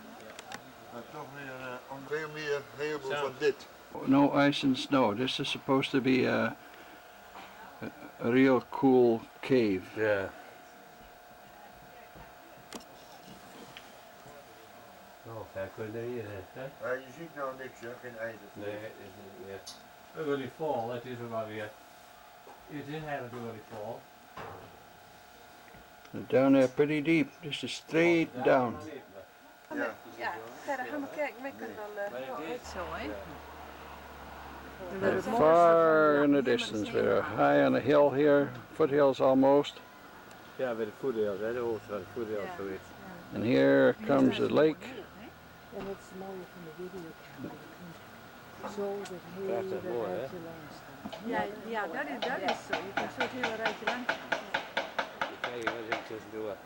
Maar toch weer veel meer heleboel van dit. No ice and snow. This is supposed to be a real cool cave. Ja. Oh, kijk, kun je er hier zijn, hè? Ja, je ziet nou niks, hè? Geen ijzer. Nee, het is niet meer. Early fall, het is er maar weer. You didn't have an early fall. Down there pretty deep. This is straight down. Ja. Ja, verder gaan we kijken. Wij kunnen wel zo, hè? We're far in the distance. We're high on a hill here. Foothills almost. Ja, bij de foothills, hè? De hoogte van de foothills, zoiets. And here comes the lake. En het is mooi van de videocamera. Zo dat hele rijtje langs staan. Ja, ja, dat is zo. Je kunt zo het hele rijtje lang. Kijk, wat ik tussendoor.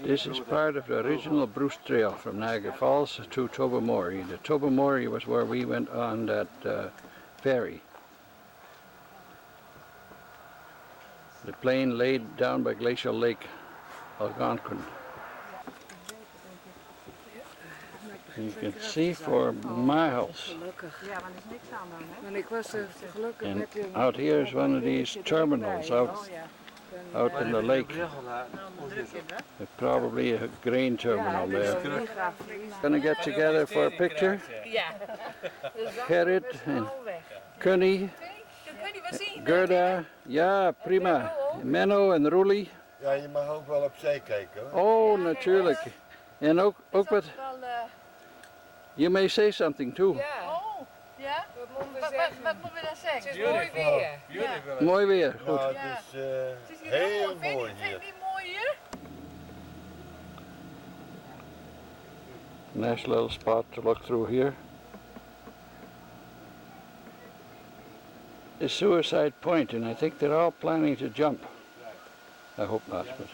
This is part of the original Bruce Trail from Niagara Falls to Tobermory. The Tobermory was where we went on that ferry. The plane laid down by Glacial Lake, Algonquin. You can see for miles. Ja, maar er is niks aan dan, hè? En ik was er gelukkig And met je. out here is one of these terminals out in the lake. Probably a grain terminal there. Gonna get together for a picture. Ja. Gerrit and Connie, Gerda, ja prima. Menno en Roelie. Ja, je mag ook wel opzij kijken hoor. Oh, natuurlijk. En ook wat. You may say something too. Ja. Oh, ja? Wat moeten we dan zeggen? Het is mooi weer. Mooi weer, goed. Ja, het is heel mooi Vind hier. je niet mooi hier? Nice little spot to look through here. Is Suicide Point, and I think they're all planning to jump. I hope not, but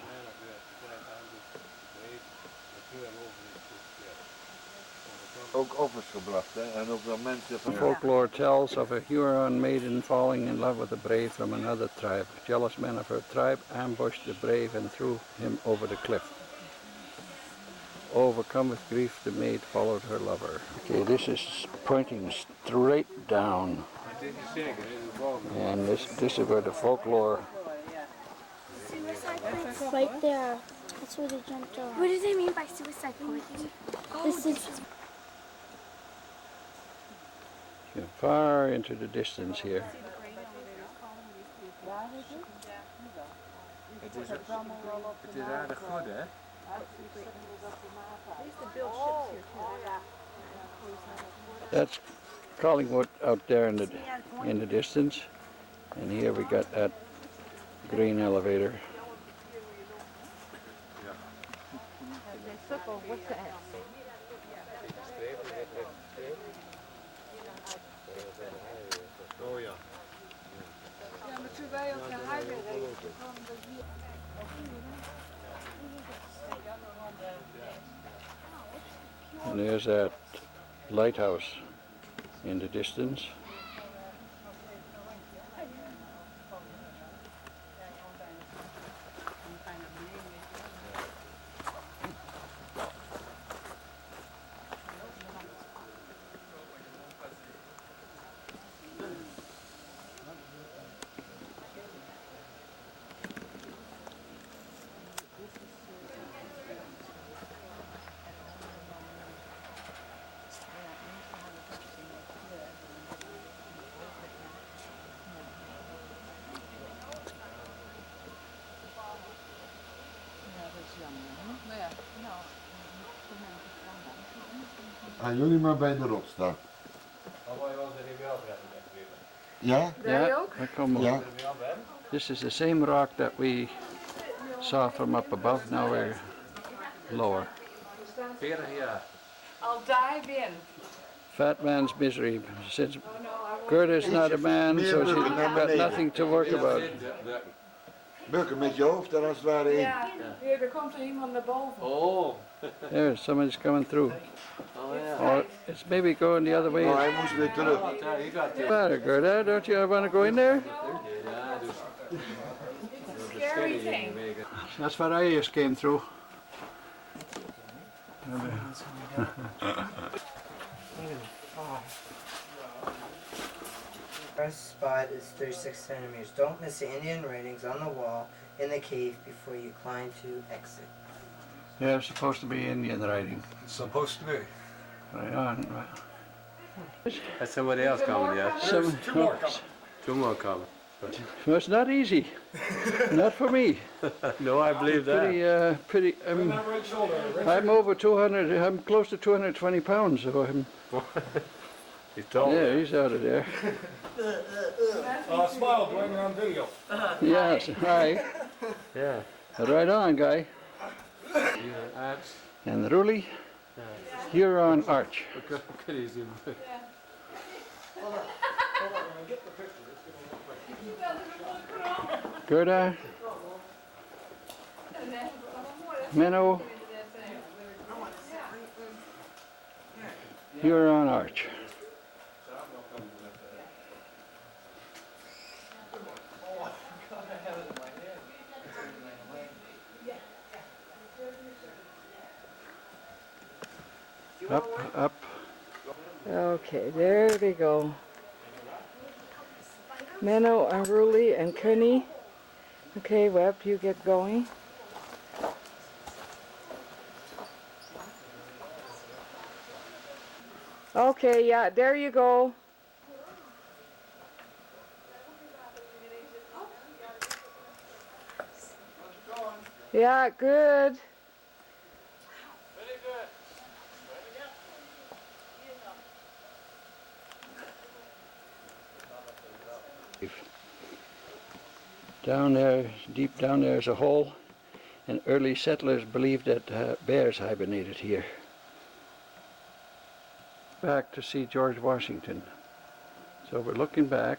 Ook offers gebracht hè, en ook wel mensen van... folklore tells of a Huron maiden falling in love with a brave from another tribe. Jealous men of her tribe ambushed the brave and threw him over the cliff. Overcome with grief, the maid followed her lover. Okay, this is pointing straight down. And this is where the folklore... Right there. That's where they jumped off. What does they mean by suicide point? This is... Far into the distance here. Het is aardig goed hè? That's Collingwood out there in the distance. And here we got that green elevator. Oh ja. Ja, maar toen wij op de highway reden, kwam er hier. And there's that lighthouse in the distance. Gaan jullie maar bij de rots staan. Ja? Yeah, we come Yeah. This is the same rock that we saw from up above. Now we're lower. 40 jaar. I'll dive in. Fat man's misery. Since Gerda's not a man, so she's got nothing to work about. Bukken met je hoofd er als het ware in. Ja, hier, er komt er iemand naar boven. Oh. There, somebody's coming through. Oh ja. Or it's maybe going the other way. Oh, hij moest weer terug. Ja, je gaat What's the matter, Gerda? Don't you want to go in there? Ja, dus. Scary thing. That's what I just came through. First spot is 36 centimeters. Don't miss the Indian writings on the wall in the cave before you climb to exit. Yeah, it's supposed to be Indian writing. It's supposed to be. Right on. That's somebody else coming, yeah? Two more coming. Well, it's not easy. Not for me. No, I believe that. Pretty. I'm over 200. I'm close to 220 pounds. So He's tall. Yeah, he's out of there. Smile, Dwayne, you're on video. Yes, hi. Yeah. Right on, guy. And Ruli, Huron Arch. Gerda, Minnow, Huron Arch. Up, up. Okay, there they go. Minnow and Ruli and Kunny. Okay, Webb, you get going. Okay, yeah, there you go. Yeah, good. Down there, deep down there is a hole, and early settlers believed that bears hibernated here. Back to see George Washington. So we're looking back,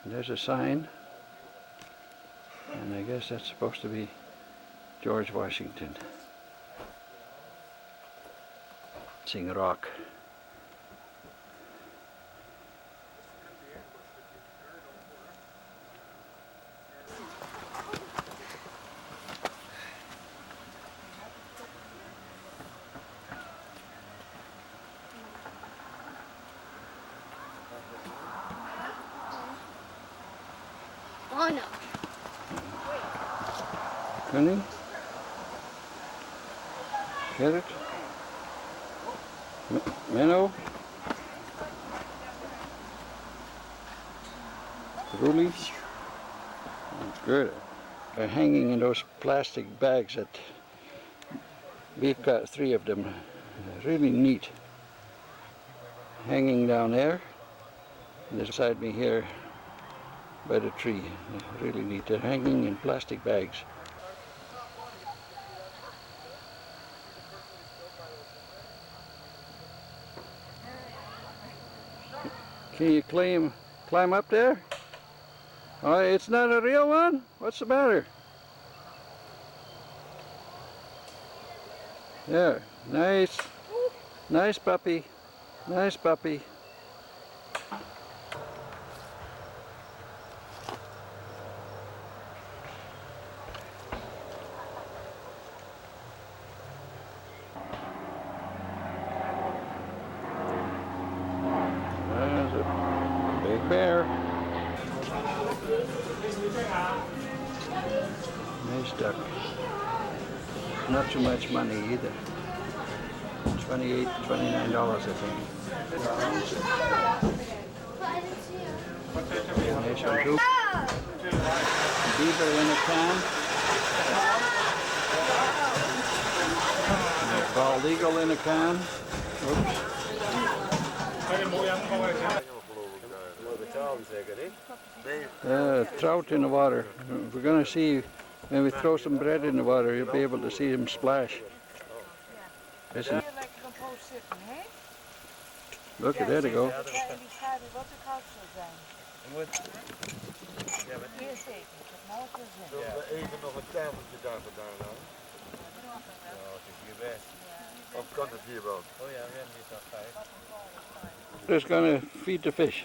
and there's a sign, and I guess that's supposed to be George Washington. Sing rock. Oh no. Kunny? Get it? Minnow? Ruli? Good. They're hanging in those plastic bags that we've got 3 of them. Really neat. Hanging down there. And there's beside me here by the tree. Really neat. They're hanging in plastic bags. Can you climb up there? Oh, it's not a real one? What's the matter? Yeah, nice. Nice puppy. Nice puppy. There's a big bear. Nice duck. Not too much money either. $28, $29 I think. Nice one too. Beaver in a can. And a bald eagle in a can. Oops. Trout in the water. We're going to see, when we throw some bread in the water, you'll be able to see them splash. Listen. Look, there they go. Even nog een tafeltje daar vandaan halen? Ja, het is hier weg. Of kan het hier wel? Oh ja, we hebben hier al 5. Just gonna feed the fish.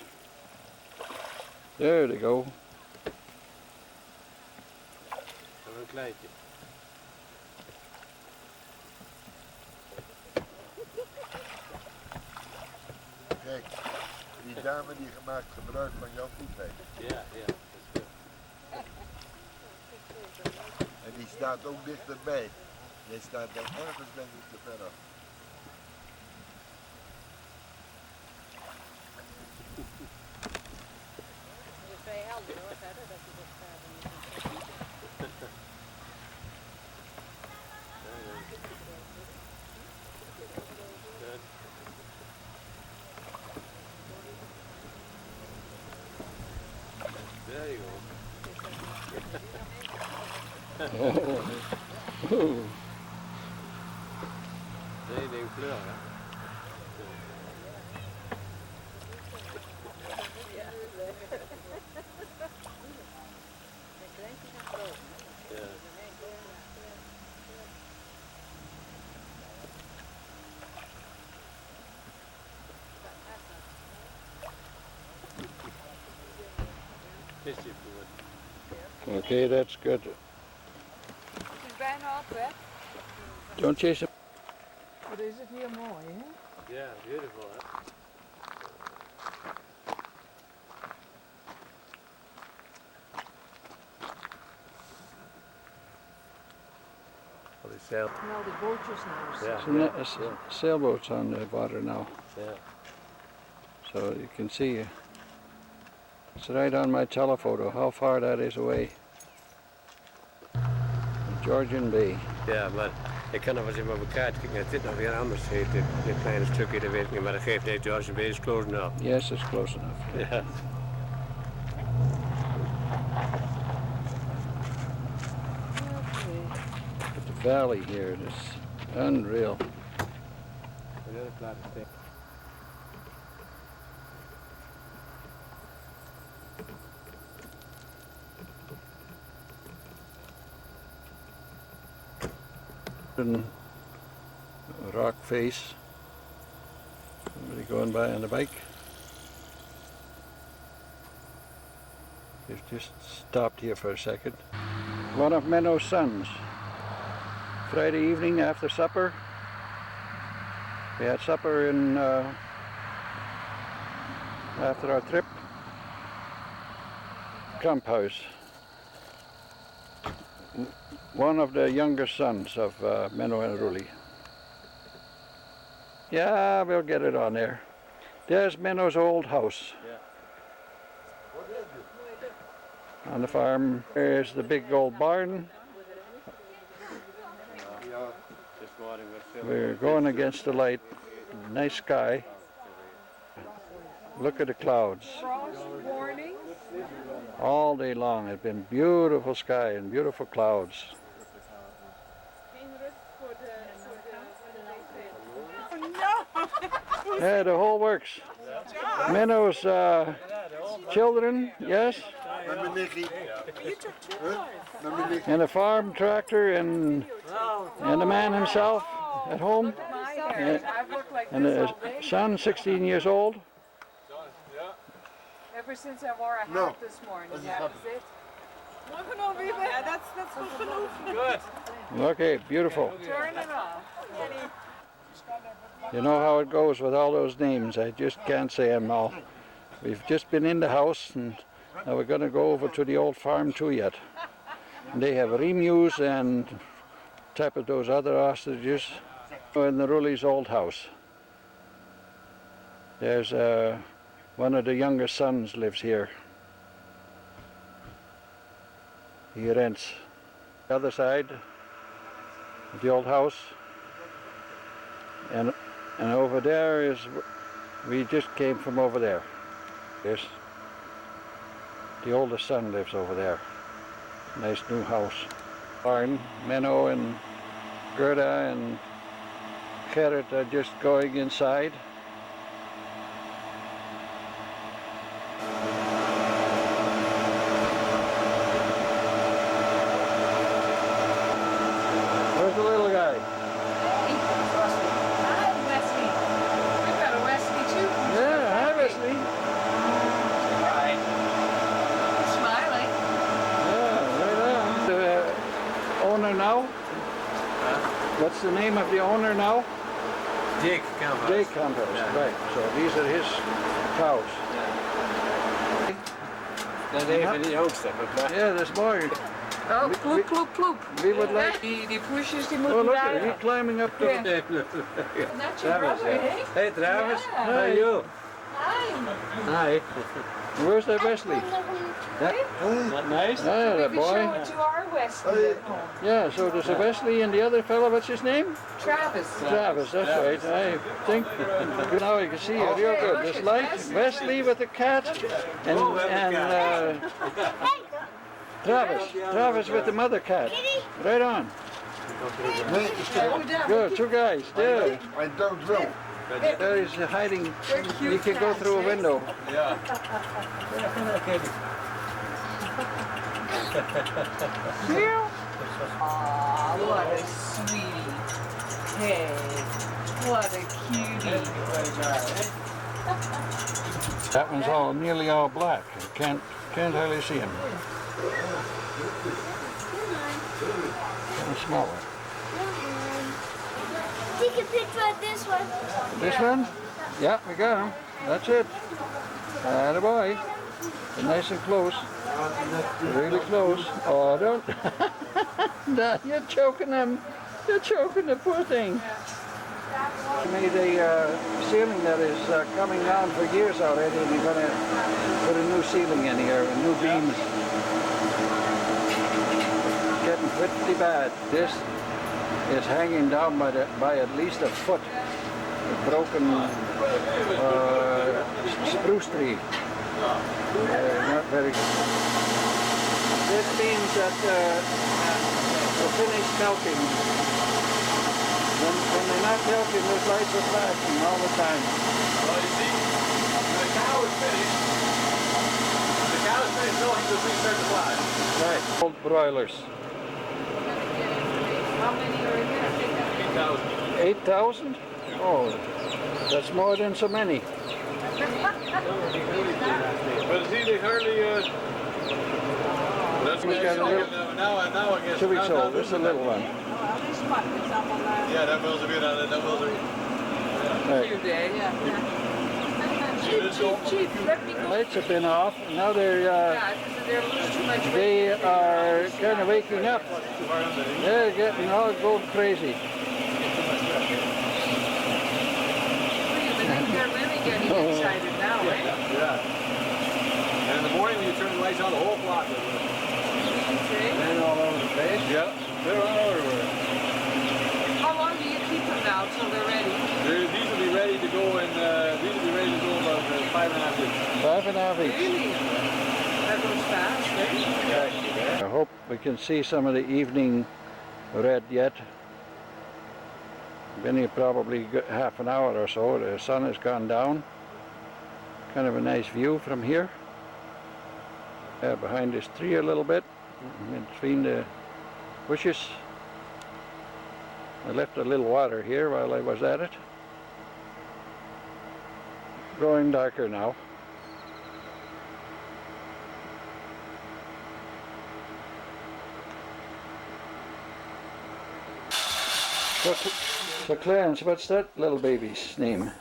There they go. Een kleintje. Kijk, die dame die maakt gebruik van jouw voetheid. Ja, ja, dat is goed. En die staat ook dichterbij. Jij staat dan ergens denk ik te ver af. Dat is vrij helder hoor, verder dat je dat Det er en flere, ja. Okay, that's good. Het is bijna op, hè? Don't chase him. Wat is het hier mooi, hè? Yeah, beautiful, huh? Well, they sail. Nou, de bootjes nou. Yeah. Sailboats on the water now. Yeah. So you can see it's right on my telephoto how far that is away. Georgian Bay. Ja, maar ik kan nog wel eens even op elkaar kijken. Het zit nog weer anders heet. Dit kleine stukje, dat weet ik niet. Maar dat geeft niet. Georgian Bay is close enough. Yes, it's close enough. Ja. But the valley here is unreal. Rock face. Somebody going by on a bike. They've just stopped here for a second. One of Menno's sons. Friday evening after supper. We had supper in after our trip. Camp house. One of the younger sons of Menno and Ruli. Yeah, we'll get it on there. There's Menno's old house. Yeah. On the farm. There's the big old barn. We're going against the light. Nice sky. Look at the clouds. Frost warning. All day long it's been beautiful sky and beautiful clouds. Yeah, the whole works. Menno's children, yes. And a farm tractor and the man himself at home. And the son, 16 years old. Ever since I wore a hat this morning, that was it. Yeah, that's good enough. Good. Okay, beautiful. Turn it off. You know how it goes with all those names. I just can't say them all. We've just been in the house and now we're going to go over to the old farm too yet. And they have remus and type of those other ostriches in the Ruli's old house. There's one of the younger sons lives here. He rents the other side of the old house. And over there is, we just came from over there. Yes. The oldest son lives over there. Nice new house. Barn, Menno and Gerda and Gerrit are just going inside. Where's the little guy? Now? What's the name of the owner now? Jake Campos. Jake Campos, right. So these are his cows. Dat is even die hoogste. Yeah, there's more. Oh, ploep, ploep, ploep. We would like... Die poesjes die Oh, moeten look, daar. he's climbing up the... Yeah. That's your brother, eh? Hey Travis, Yeah. how are you? Hi. Hi. Where's that Wesley? Not nice? Ah, that We show boy. it to our Wesley at home. Yeah, so there's a Wesley and the other fellow, what's his name? Travis. Travis, that's right. I think now you can see it real good. This light, Wesley with the cat and Travis with the mother cat. Right on. Good, two guys, there. I don't know. There he's hiding. He can go through a window. Yeah. Aw, what a sweetie. Hey, what a cutie. That one's nearly all black. You can't hardly see him. Smaller. Take a picture of this one. This one? Yeah, we got him. That's it. Attaboy. Nice and close. Really close. Oh, don't. No, you're choking him. You're choking the poor thing. Made a ceiling that is coming down for years already, and we're going to put a new ceiling in here, new beams. Getting pretty bad. This is hanging down by at least a foot. A broken spruce tree. Not very good. This means that we're finished melting. When they're not melting, those lights are flashing all the time. Well, you see, the cow is finished. The cow is finished milking, so we start to flash. Right. Old broilers. How many are in there? 8,000? Oh, that's more than so many. But see, they hardly, that's He's got a little, now I guess. 2 weeks old. This is a little one. Yeah, that was a bit on it, that was a bit. Right. Chief, let me go. Lights have been off, and now they are kind of waking up. They're getting all going crazy. They're really getting excited now, eh? Yeah. And in the morning when you turn the lights on, the whole block is lit. And all over the place. Yep, they're all everywhere. How long do you keep them now till they're ready? These will be ready to go in, about 5.5 weeks. 5.5 weeks. Really? That goes fast, eh? I hope we can see some of the evening red yet. Been here probably half an hour or so. The sun has gone down. Kind of a nice view from here. Behind this tree a little bit, in between the bushes. I left a little water here while I was at it. Growing darker now. So Clarence, what's that little baby's name?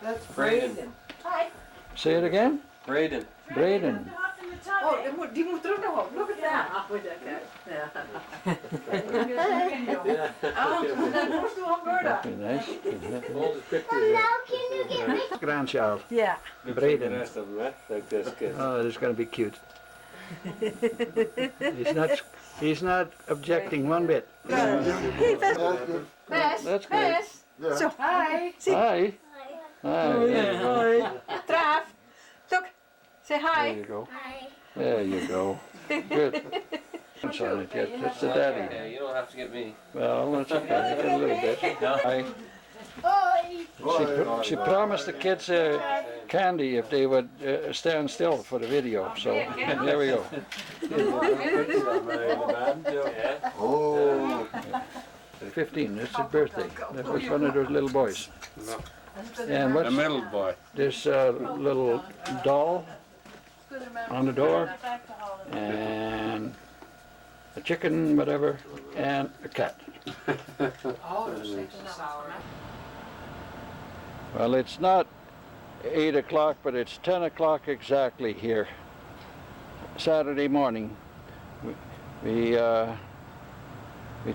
That's Braden. Hi. Say it again? Braden. Braden. Oh, die moet er ook nog op. Look at that. Oh, dat moest u Alberta. Nice. Now can you get me? Grandchild. Yeah. Braden. The rest of them, eh? Like this kid. Oh, this is going to be cute. He's not objecting one bit. Hey, Bess. That's good. So, hi. See? Hi. Hi. There you go. Trav. Look. Say There hi. you go. Hi. There you go. Good. It's on it yet. That's the daddy. Yeah, you don't have to get me. Well, that's okay. You get a little bit. Hi. She promised the kids candy if they would stand still for the video. So there we go. Oh. 15. It's his birthday. That was one of those little boys. And what's The middle boy. this little doll on the door, and a chicken, whatever, and a cat. Well, it's not 8 o'clock, but it's 10 o'clock exactly here. Saturday morning. We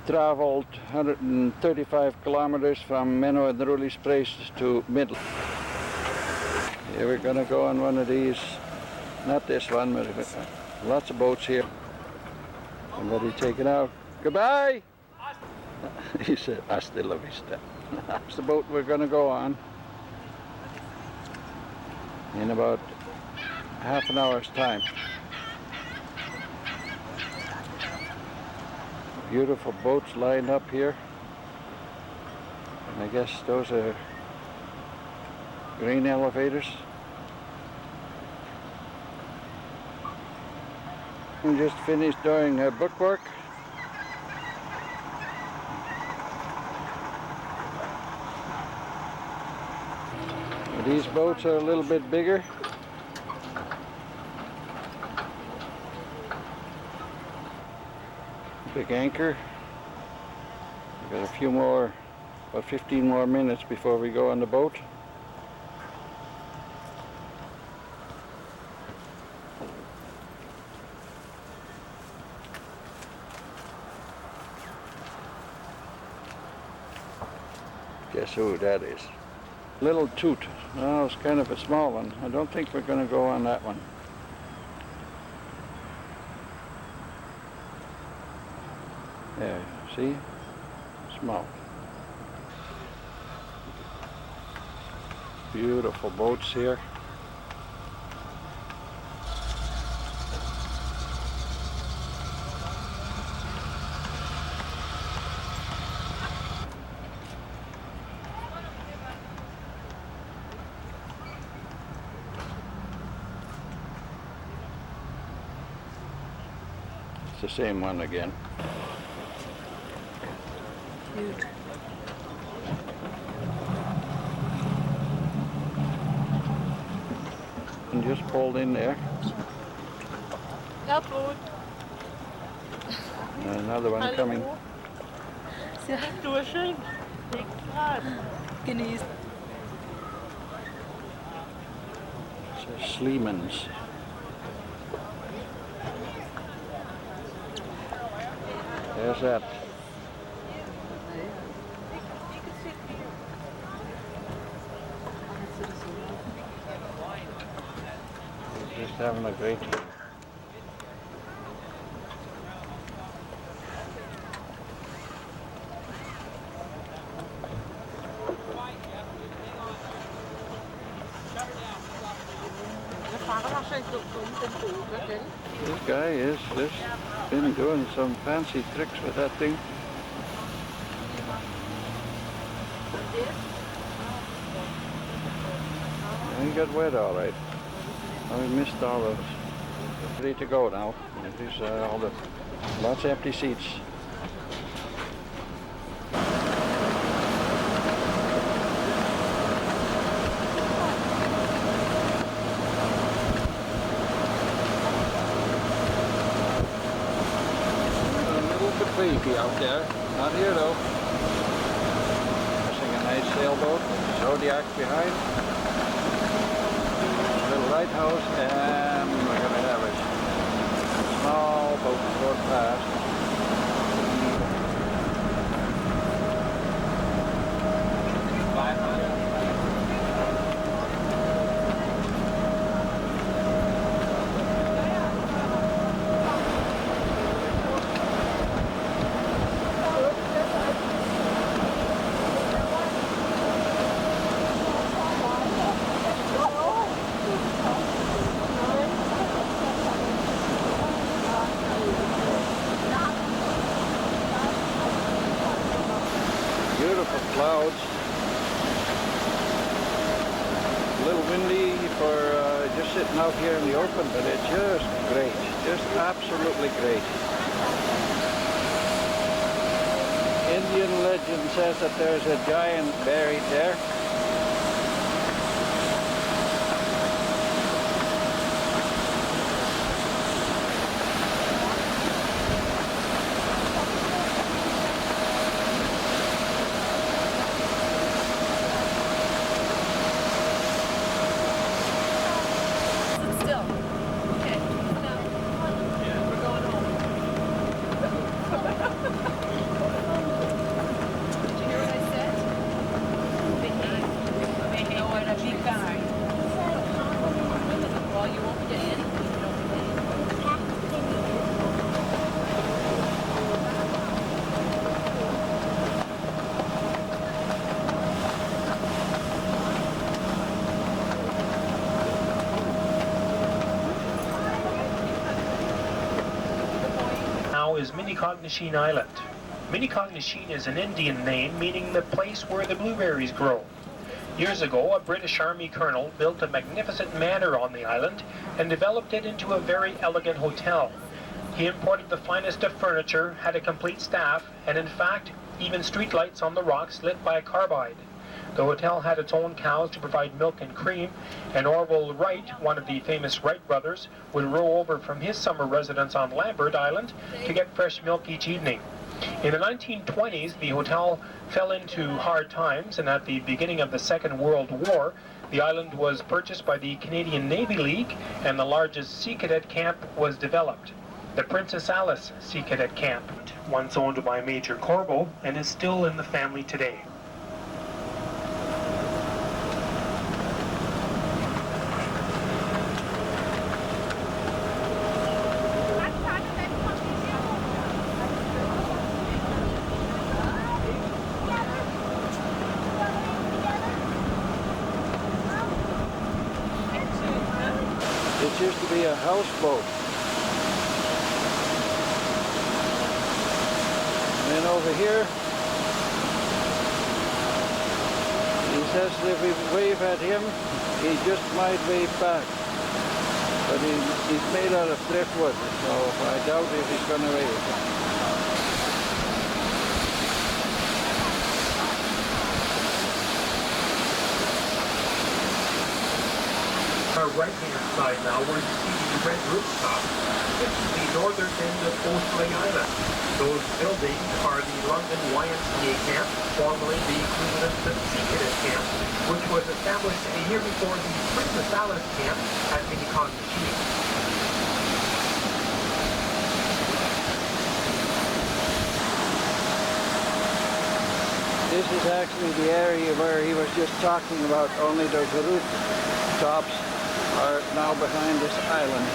traveled 135 kilometers from Menno and Ruli's place to Midland. Here we're going to go on one of these, not this one, but lots of boats here. Somebody taking out. Goodbye! He said, hasta la vista. That's the boat we're going to go on in about half an hour's time. Beautiful boats lined up here. And I guess those are grain elevators. We just finished doing bookwork. These boats are a little bit bigger. Big anchor. We've got a few more, about 15 more minutes before we go on the boat. Guess who that is? Little Toot. Oh, it's kind of a small one. I don't think we're going to go on that one. Yeah, see? Small. Beautiful boats here. It's the same one again. Cute. And just pulled in there. Ja, goed. Another one coming. Zeg schön. Genießt. It's Sleeman's. There's that. Just having a great time. This guy is just been doing some fancy tricks with that thing. And he got wet all right. Oh, we missed all those. Ready to go now. There's all the lots of empty seats. Creepy out there. Not here though. Passing a nice sailboat. Zodiac behind. A little lighthouse, and we're going to have a small boat going past. Beautiful clouds. A little windy for just sitting out here in the open, but it's just great. Just absolutely great. Indian legend says that there's a giant buried there. Minnecontushene Island. Minnecontushene is an Indian name meaning the place where the blueberries grow. Years ago, a British Army colonel built a magnificent manor on the island and developed it into a very elegant hotel. He imported the finest of furniture, had a complete staff, and in fact, even streetlights on the rocks lit by a carbide. The hotel had its own cows to provide milk and cream, and Orville Wright, one of the famous Wright brothers, would row over from his summer residence on Lambert Island to get fresh milk each evening. In the 1920s, the hotel fell into hard times, and at the beginning of the Second World War, the island was purchased by the Canadian Navy League, and the largest Sea Cadet camp was developed. The Princess Alice Sea Cadet Camp, once owned by Major Corbo, and is still in the family today. This used to be a houseboat. And then over here, he says if we wave at him, he just might wave back. But he's made out of driftwood, so I doubt if he's going to wave. Our right-hand side now, where you see the red rooftop, this is the northern end of Coast Lake Island. Those buildings are the London YMCA camp, formerly the Queen Elizabeth Sea Cadet camp, which was established a year before the Princess Alice camp at Minnecontushene. This is actually the area where he was just talking about, only those rooftops are now behind this island.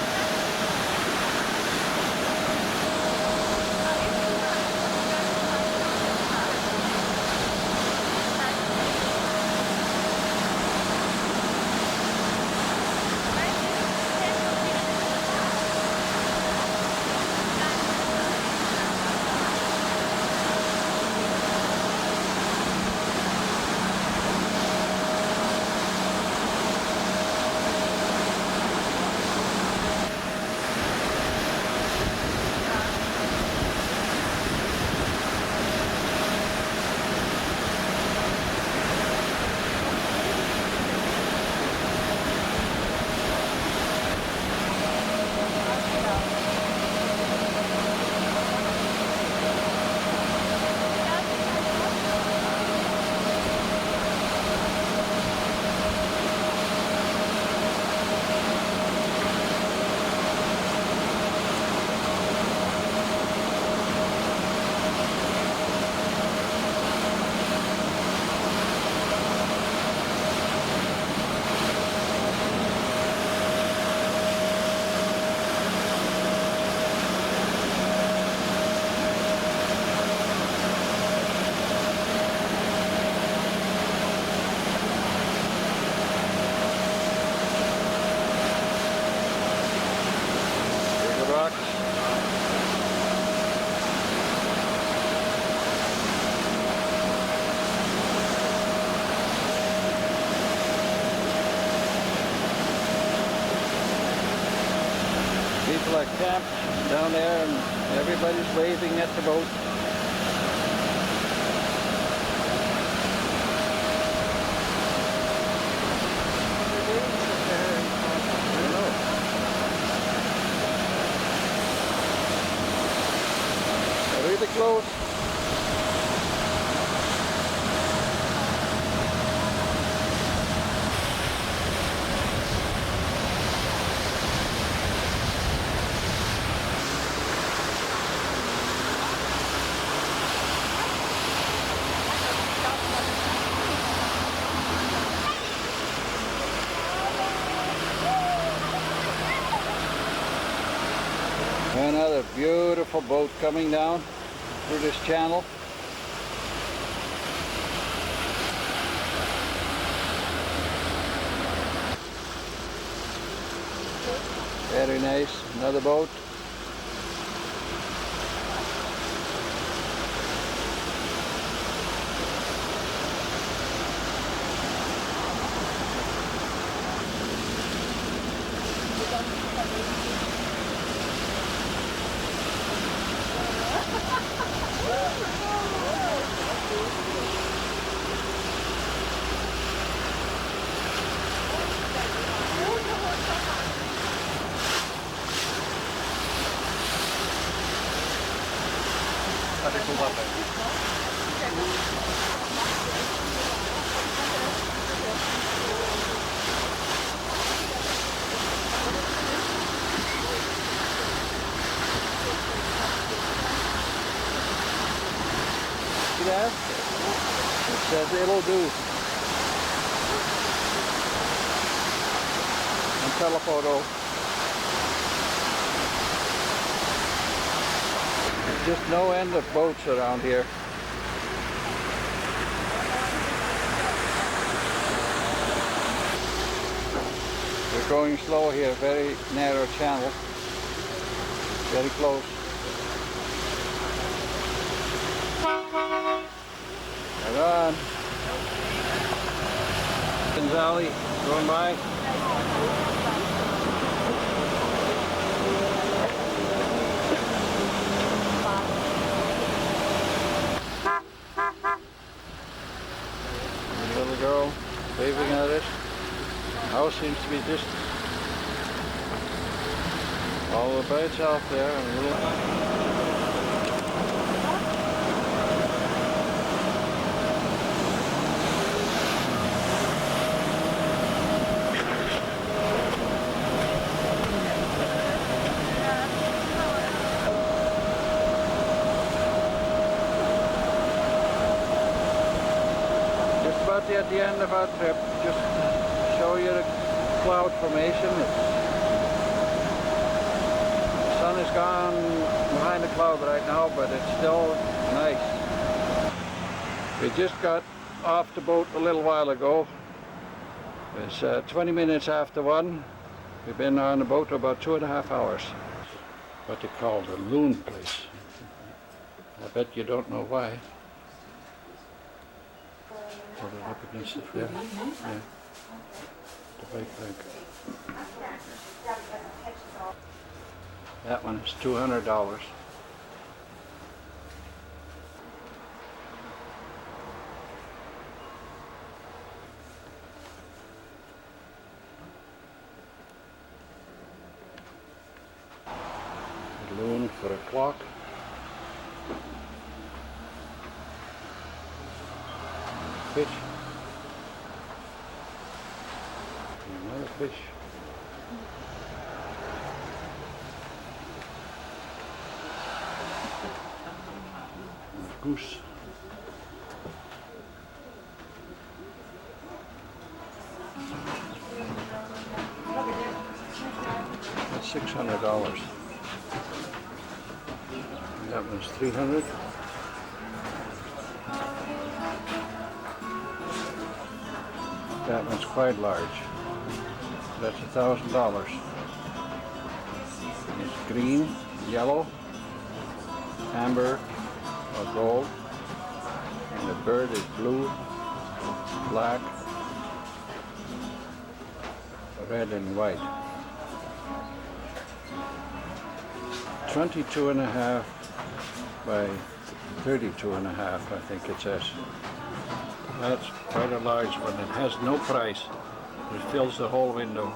People are camped down there and everybody's waving at the boat. They're really close. Another beautiful boat coming down through this channel. Very nice, another boat. Had ik goed af. See that? It says it'll do. And telephoto. There's just no end of boats around here. We're going slow here, very narrow channel. Very close. Right on. Valley going by. The little girl waving at us. The house seems to be just all by itself there. And a little at the end of our trip, just show you the cloud formation. The sun is gone behind the cloud right now, but it's still nice. We just got off the boat a little while ago. It's 20 minutes after 1. We've been on the boat about 2.5 hours. What they call the loon place. I bet you don't know why. Hold it up against the yeah. Yeah. The bike bank. That one is $200. A loon for a clock. Fish. Another fish. And a goose. That's $600. That one's $300. That one's quite large. That's $1,000. It's green, yellow, amber, or gold. And the bird is blue, black, red, and white. 22.5 by 32.5, I think it says. That's quite a large one. It has no price. It fills the whole window.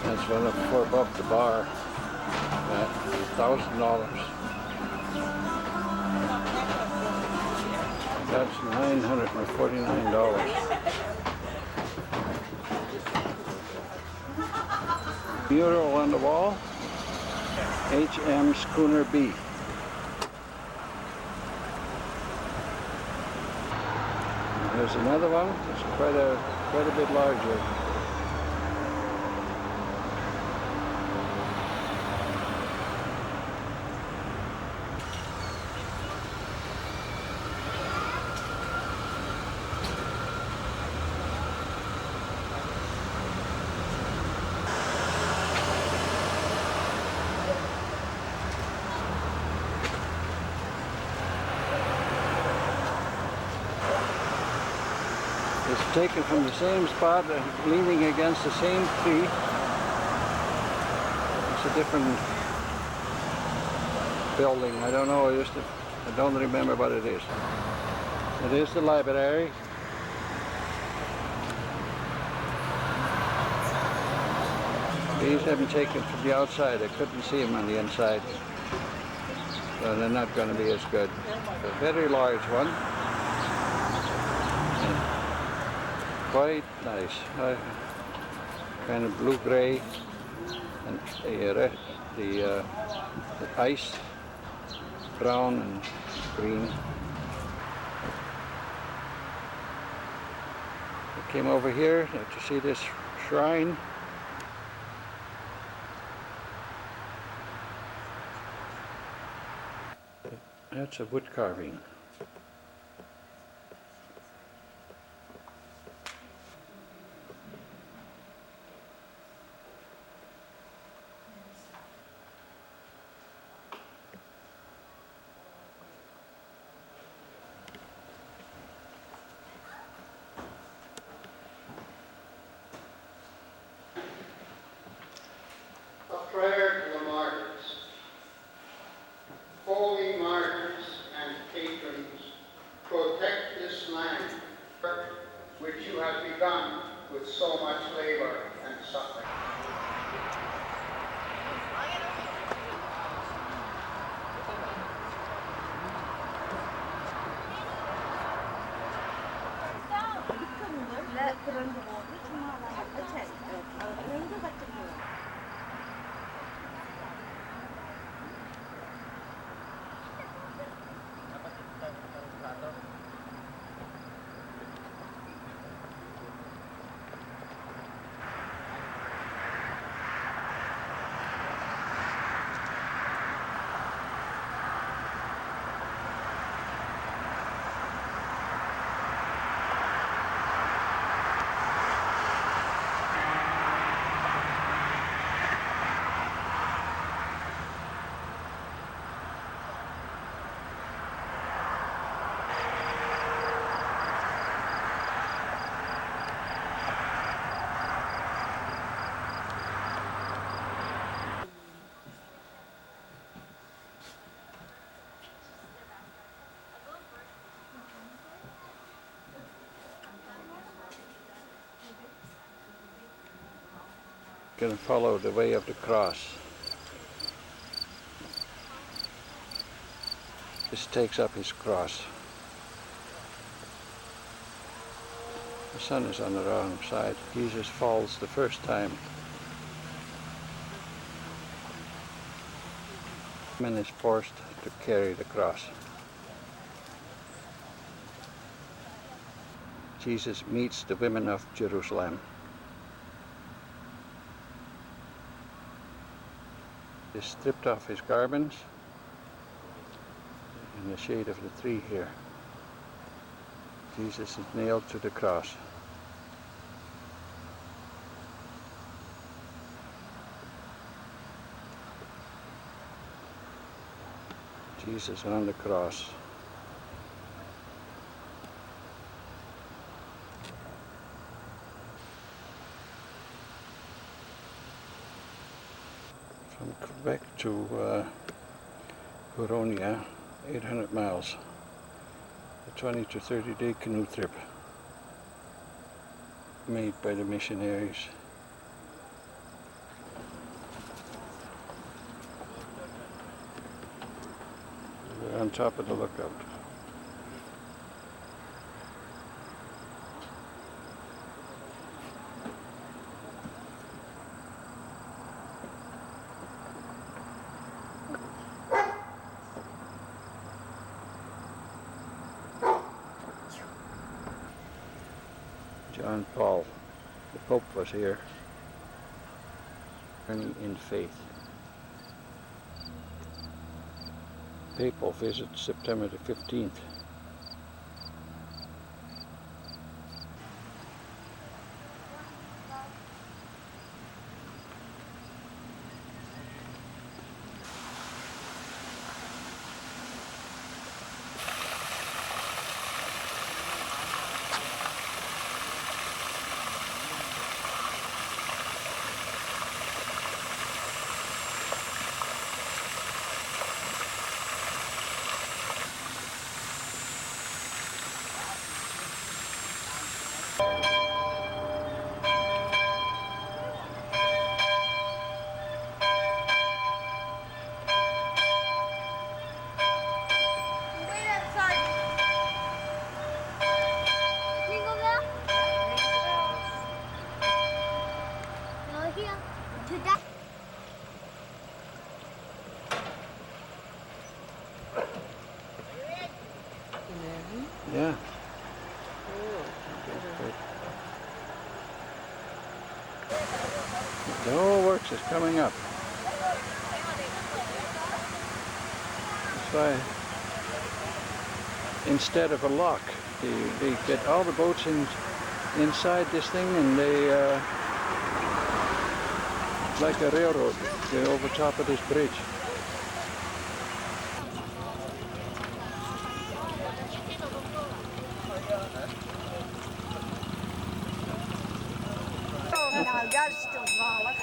That's one up for above the bar. That's $1,000. That's $949. Mural on the wall. H.M. Schooner B. There's another one. It's quite a bit larger. It's taken from the same spot, leaning against the same tree. It's a different building. I don't know. I don't remember what it is. It is the library. These have been taken from the outside. I couldn't see them on the inside. So they're not going to be as good. A very large one. And quite nice. Kind of blue-gray. And the ice brown and green. I came over here to see this shrine. That's a wood carving. A prayer to the martyrs. Holy martyrs and patrons, protect this land, which you have begun with so much labor and suffering. Going to follow the way of the cross. This takes up his cross. The sun is on the wrong side. Jesus falls the first time. Man is forced to carry the cross. Jesus meets the women of Jerusalem. He stripped off his garments in the shade of the tree here. Jesus is nailed to the cross. Jesus on the cross. From Quebec to Huronia, 800 miles. A 20 to 30 day canoe trip made by the missionaries. We're on top of the lookout. John Paul, the Pope, was here. Journey in faith. Papal visit September the 15th. coming up. That's why instead of a lock, they get all the boats inside this thing, and they like a railroad. They're over top of this bridge. Nou, dat is toevallig.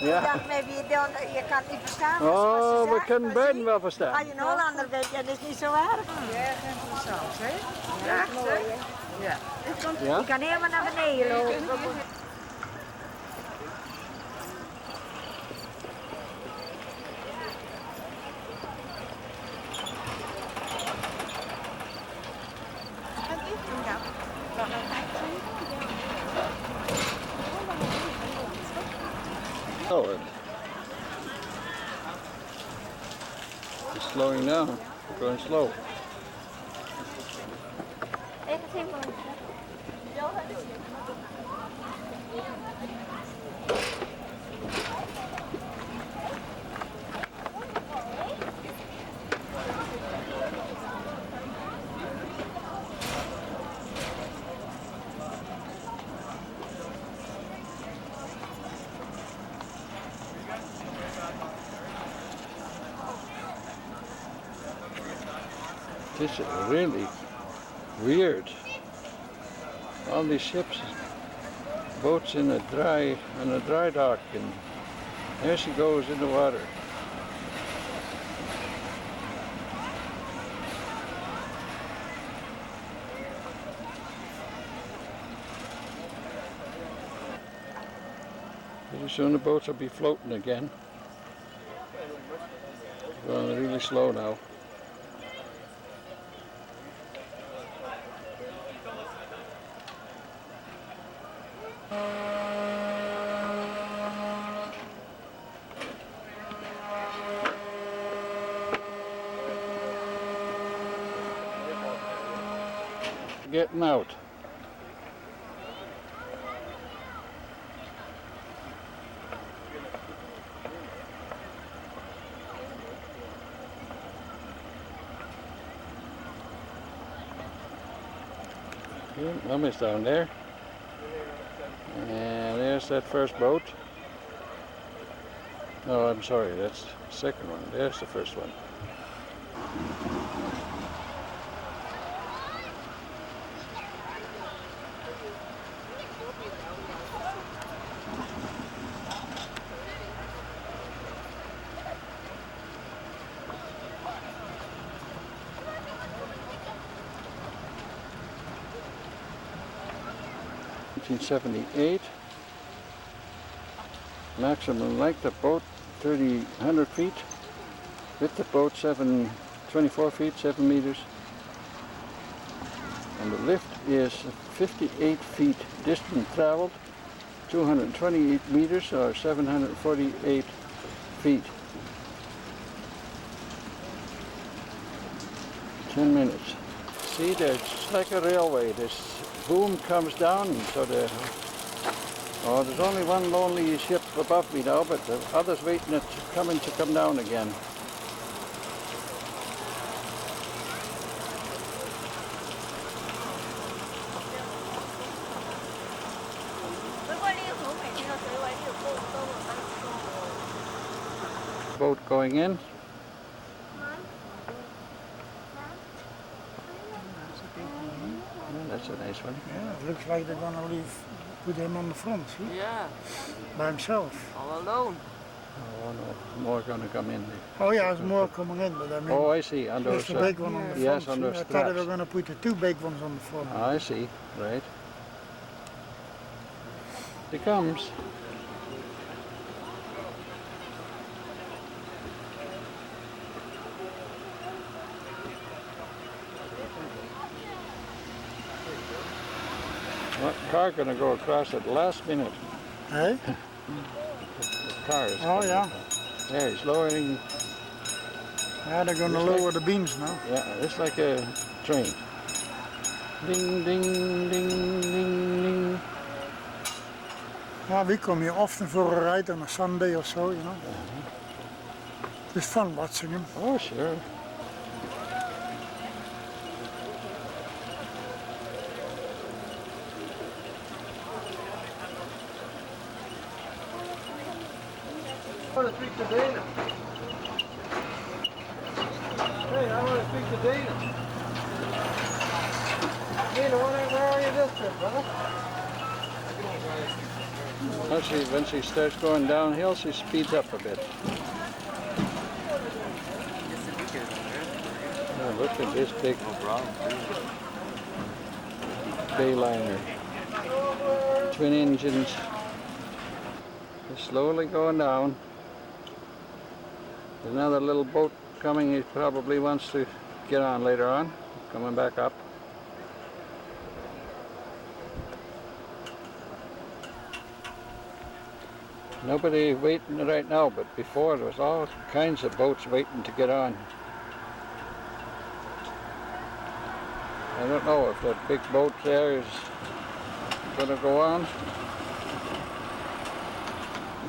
Ja. Ik dacht, maybe je kan het niet verstaan. Oh, we kunnen beiden wel verstaan. Als je een Hollander bent, dan is het niet zo erg. Ja, interessant, hè? Ja, Ja. Ja? je kan helemaal naar beneden lopen. Oh, it's slowing down. We're going slow. This is really weird. All these ships, boats in a dry dock, and there she goes in the water. Pretty soon the boats will be floating again. Going really slow now. Getting out. Mummy's down there. And there's that first boat. No, I'm sorry, that's the second one. There's the first one. (1978). Maximum length of boat 3,100 feet. Width of boat 24 feet, 7 meters. And the lift is 58 feet. Distance traveled 228 meters, or 748 feet. 10 minutes. See, there's like a railway. This boom comes down, so there's only one lonely ship above me now, but the others waiting to come down again. Boat going in. That's a nice one. Yeah, it looks like they're gonna put him on the front, see? Yeah. By himself. All alone. Oh no, more gonna come in. Oh yeah, there's more coming in, but I mean... Oh, I see, on those... There's the big one on the front. Yes, on those I straps. thought they were gonna put the two big ones on the front. I see, right. Here comes. What car gonna go across at the last minute? Hey? The car is. Oh yeah. Yeah, he's lowering. Yeah, they're gonna lower the beams now. Yeah, it's like a train. Ding, ding, ding, ding, ding. Yeah, we come here often for a ride on a Sunday or so, you know. It's fun watching him. Oh, sure. I want to speak to Dana. Hey, I want to speak to Dana. Dana, where are you this trip, brother? When she starts going downhill, she speeds up a bit. Oh, look at this big Bayliner. Twin engines. It's slowly going down. There's another little boat coming. He probably wants to get on later on. Coming back up. Nobody waiting right now, but before there was all kinds of boats waiting to get on. I don't know if that big boat there is going to go on.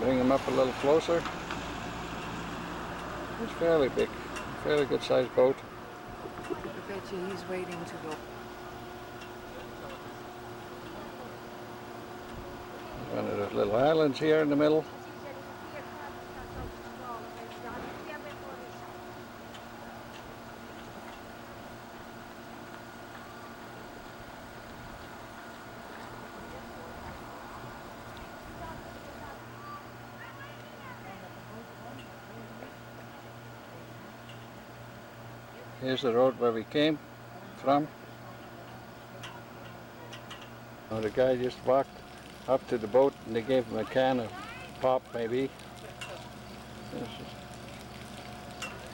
Bring him up a little closer. It's fairly big, fairly good sized boat. I bet you he's waiting to go. One of those little islands here in the middle. Here's the road where we came from. Oh, the guy just walked up to the boat and they gave him a can of pop, maybe.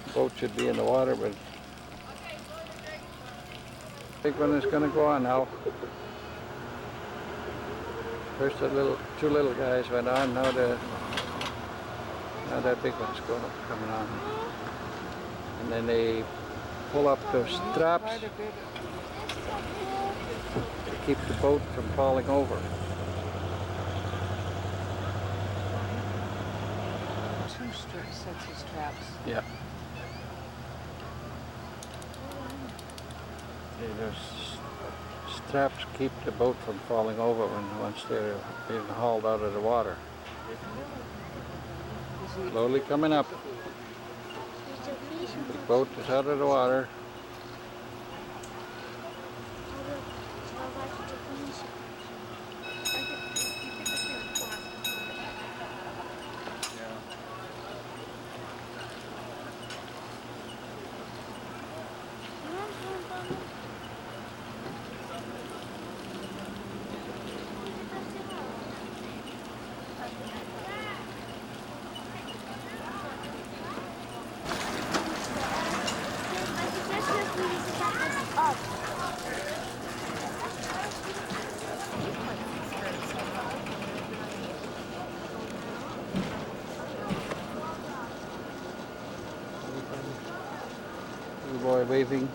The boat should be in the water, but big one is going to go on now. First the two little guys went on, now that big one's coming on. And then they pull up the straps to keep the boat from falling over. Two sets of straps. Yeah. Those straps keep the boat from falling over once they're being hauled out of the water. Slowly coming up. The boat is out of the water. Little boy waving.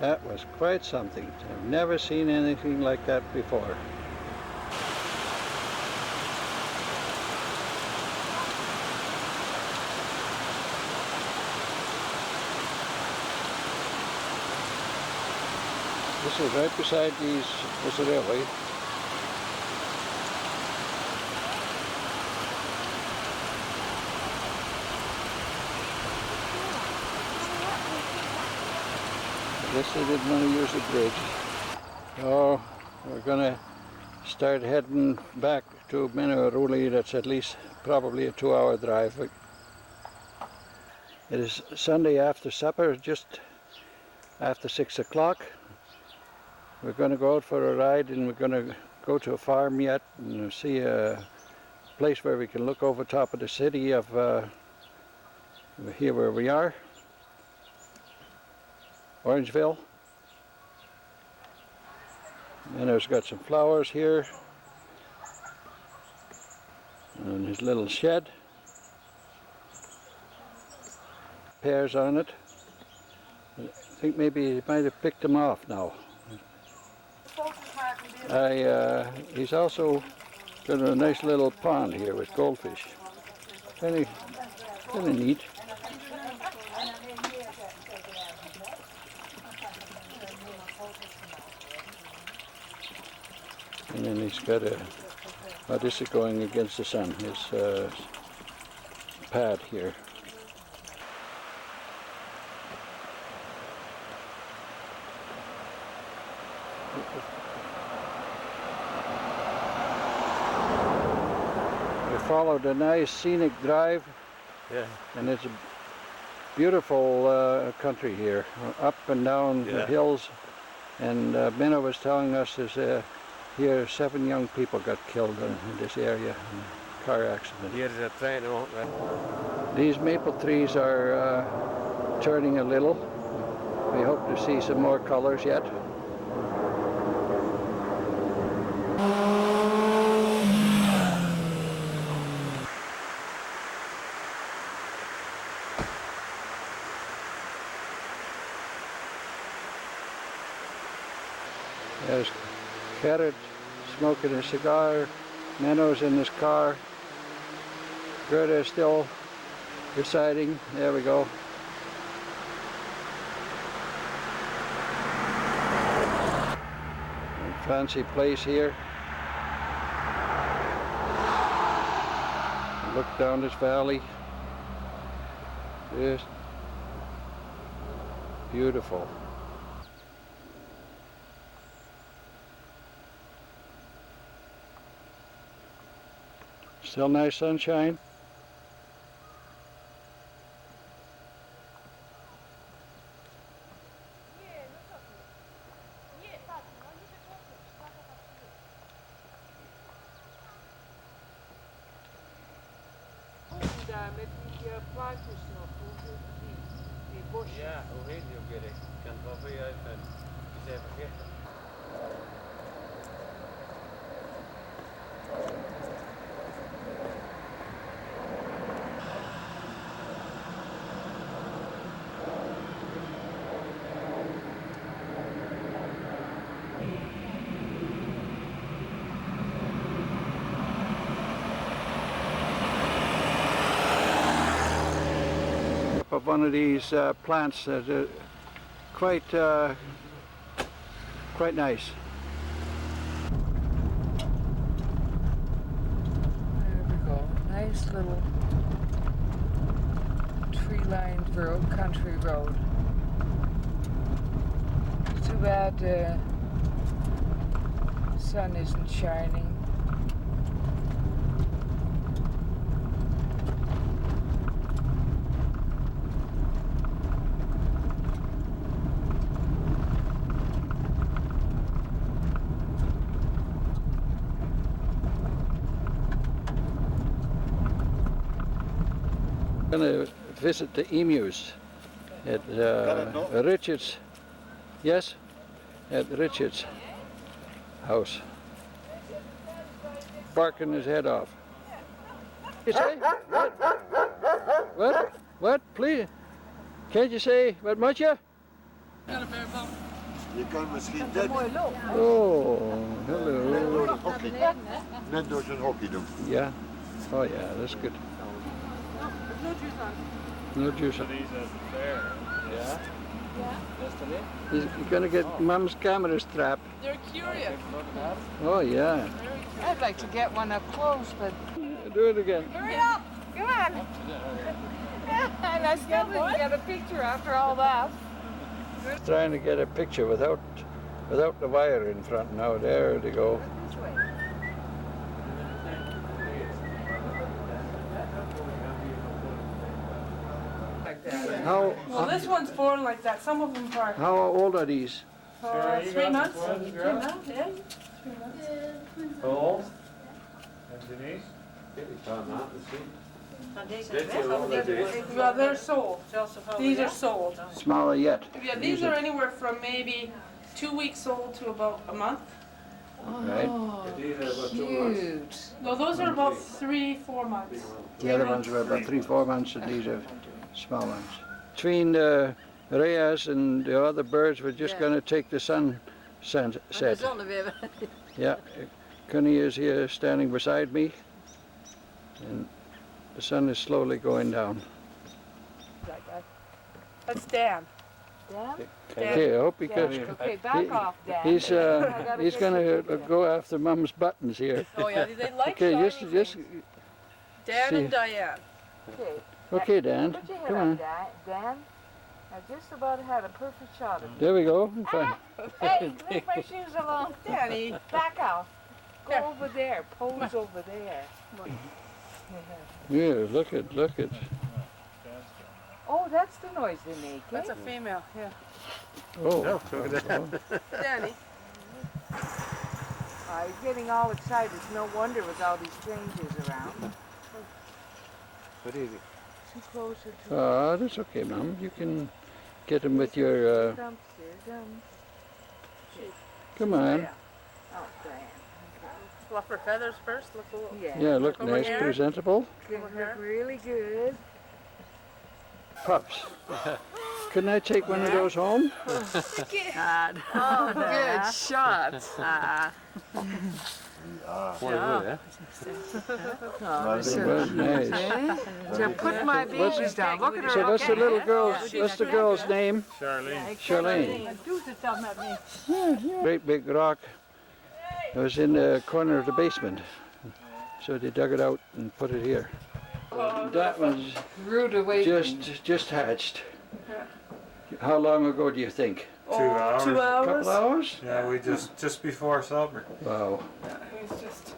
That was quite something. I've never seen anything like that before. This is right beside this railway. I guess they didn't want to use the bridge. So we're going to start heading back to Minaruli. That's at least probably a 2-hour drive. It is Sunday after supper, just after 6 o'clock. We're going to go out for a ride and we're going to go to a farm yet and see a place where we can look over top of the city of here where we are, Orangeville. And there's got some flowers here. And his little shed. Pears on it. I think maybe he might have picked them off now. He's also got a nice little pond here with goldfish. Kind of neat. And then he's got a, oh, this is going against the sun, his pad here. We followed a nice scenic drive, and it's a beautiful country here, up and down the hills. And Minna was telling us there's here 7 young people got killed in this area in a car accident. Here's a train. These maple trees are turning a little. We hope to see some more colors yet. There's Carrot smoking a cigar, Menno's in his car, Greta is still deciding, there we go. Fancy place here. Look down this valley. Just beautiful. Still nice sunshine. Met die plaatjes nog, die bosjes. Ja, hoe heet die ook weer? Ik kan het wel voor je uitvinden. Die zijn vergeten. Of one of these plants that are quite nice. There we go. Nice little tree-lined road, country road. Too bad the sun isn't shining. I'm going to visit the emus at Richard's. Yes, at Richard's house. Barking his head off. You say? What? What? What? Please? Can't you say wat moet je? Je kan misschien dit. Oh, hello. Net door het hockey. Net door zijn hockey doen. Yeah. Oh yeah, that's good. No juice on. These at the fair. Yeah? He's gonna get Mum's camera strap. They're curious. Oh yeah. I'd like to get one up close, but... Do it again. Hurry up! Come on! And I still didn't get a picture after all that. Trying to get a picture without the wire in front now. There they go. How? Well, this one's born like that. Some of them are How old are these? 3 months. 3 months, yeah. 3 months. How old? And Denise? Well, they're sold. These are sold. Smaller yet. Yeah, these are anywhere from maybe 2 weeks old to about a month. right? Oh, cute. No, those are about 3-4 months. The other ones were about 3-4 months, and these are small ones. Between Reyes and the other birds, we're just going to take the sunset. Yeah, Connie is here standing beside me, and the sun is slowly going down. That's Dan. Dan? Okay, I hope because Okay, back off, Dan. he's going to go after Mum's buttons here. Oh yeah, they like Okay, shiny just things. Dan see. and Diane. Okay. Okay, Dan. Put your head Come up, on. Dan. I just about had a perfect shot of you. There we go. Fine. Hey, leave my shoes alone. Danny, back off. Go over there. Pose over there. Yeah, look at. Oh, that's the noise they make. That's a female, yeah. Oh, look at that. Danny. He's getting all excited. It's no wonder with all these strangers around. What is it? Too closer to that's okay, Mum. You can get him with your. Come on. Oh, Diane. Fluff her feathers first. Look a little. Yeah, look over nice, here. presentable. Look really good. Pups. Couldn't I take one of those home? God. Oh, good shot. Nice. So put my babies down. Look at her. So what's the girl's name? Charlene. Charlene. Great big rock. It was in the corner of the basement. So they dug it out and put it here. That one's Rude awakening. just hatched. How long ago do you think? 2 hours. 2 hours. Couple hours? Yeah, we just before supper. Wow. He's just.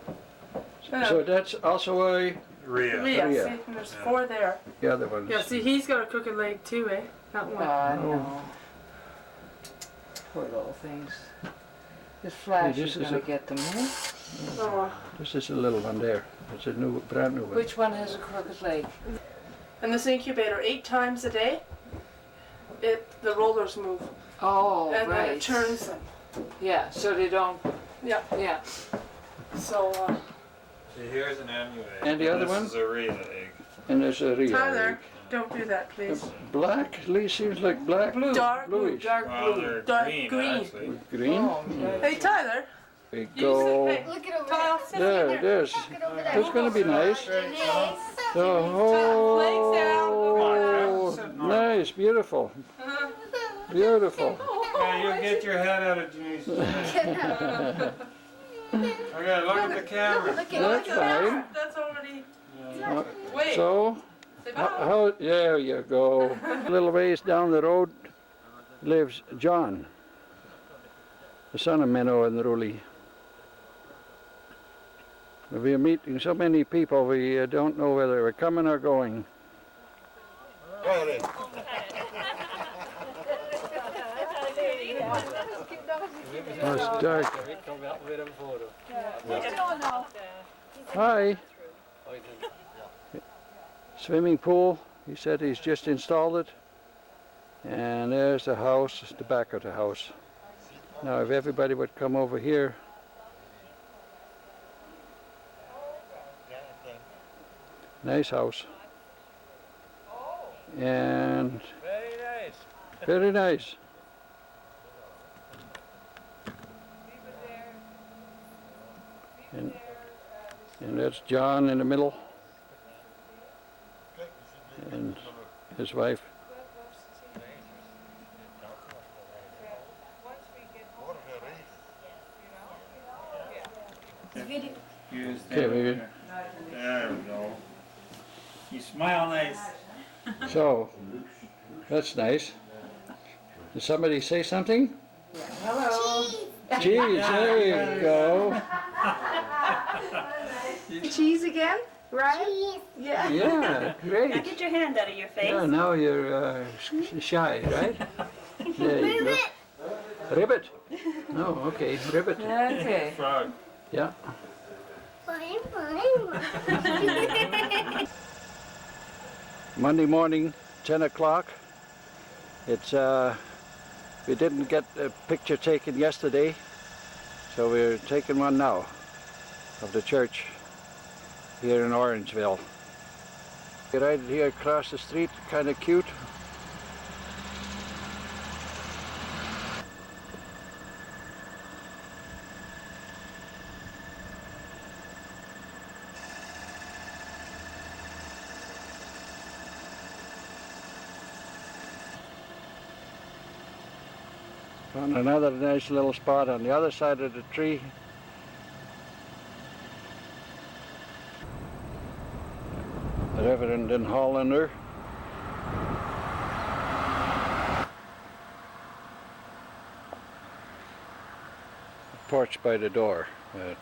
So that's also a Rhea. Rhea, Rhea. see, and there's 4 there. the other one. Yeah, see, he's got a crooked leg too, eh? That one. No. Poor little things. This flash Hey, this is is going a- to get them, eh? Oh. This is a little one there. It's a brand new one. Which one has a crooked leg? And this incubator, 8 times a day, the rollers move. Oh, And right. then it turns them. Yeah, so they don't. Yeah. Yeah. So, See, here's an amulet. And the other this one? is a Rhea egg. And there's a Rhea. Tyler, don't do that, please. Black? At least seems like black. Blue. Dark blue. Bluish. Dark Well, blue. they're Dark green, actually. Green? Hey, Tyler. There you You go. sit, hey, Look at over Tyler, there. sit There, there. there's. That's going to be nice. Oh, nice, beautiful. Beautiful. Yeah, you'll get your head out of Janice's head. Okay, look at the camera. That's fine. That's already. Uh, Wait. So, how, there you go. A little ways down the road lives John, the son of Menno and Ruli. We're meeting so many people, we don't know whether we're coming or going. Oh, it's dark. Hi. Swimming pool. He said he's just installed it. And there's the house, the back of the house. Now if everybody would come over here. Nice house. And very nice. And that's John in the middle. And his wife. Use Okay, maybe. There we go. You smile nice. So, that's nice. Did somebody say something? Hello. Cheese, there you go. Cheese again? Right? Yeah. Yeah, great. Get your hand out of your face. Yeah, now you're shy, right? There you go. Ribbit. No, okay, ribbit. Okay. Frog. Yeah. Monday morning, 10 o'clock. It's, we didn't get a picture taken yesterday, So we're taking one now of the church here in Orangeville. Right here across the street, kind of cute. Found another nice little spot on the other side of the tree. The Reverend and Hollander. Porch by the door, but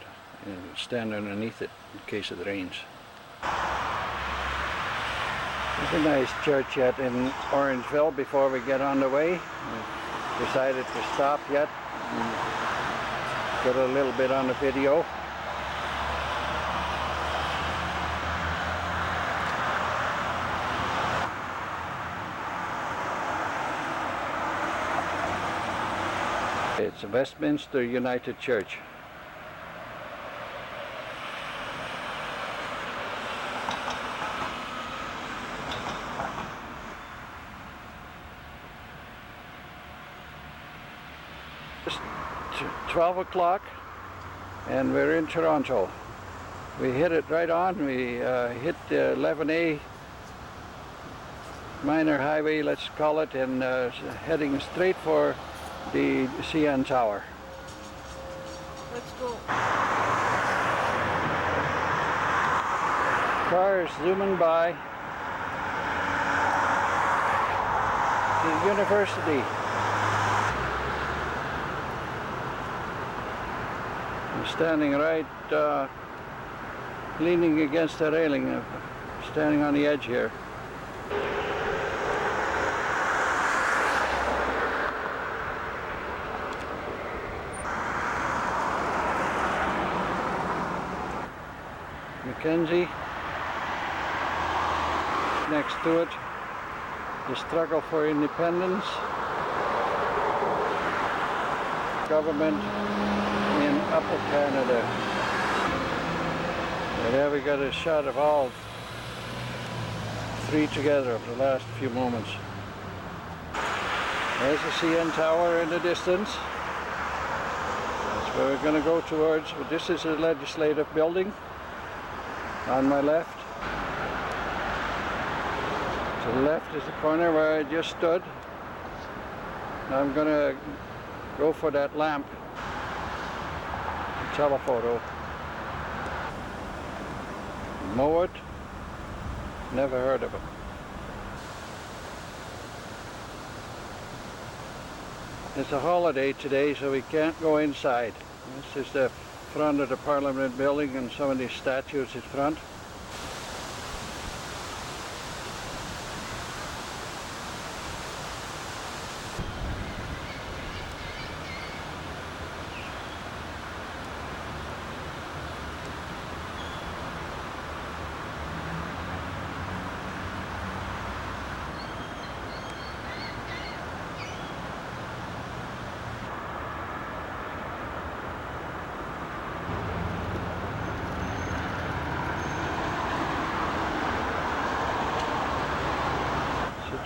you stand underneath it in case it rains. There's a nice church yet in Orangeville before we get on the way. We decided to stop yet and get a little bit on the video. It's a Westminster United Church. It's 12 o'clock and we're in Toronto. We hit it right on. We hit the 11A minor highway, let's call it, and heading straight for the CN Tower. Let's go. Cars zooming by the university. I'm standing right, leaning against the railing, standing on the edge here. Mackenzie, next to it, the struggle for independence, government in Upper Canada. And there we got a shot of all three together for the last few moments. There's the CN Tower in the distance. That's where we're going to go towards. This is the legislative building. On my left. To the left is the corner where I just stood. Now I'm going to go for that lamp. Telephoto. Mowat? Never heard of it. It's a holiday today, so we can't go inside. This is the front of the Parliament building and some of these statues in front.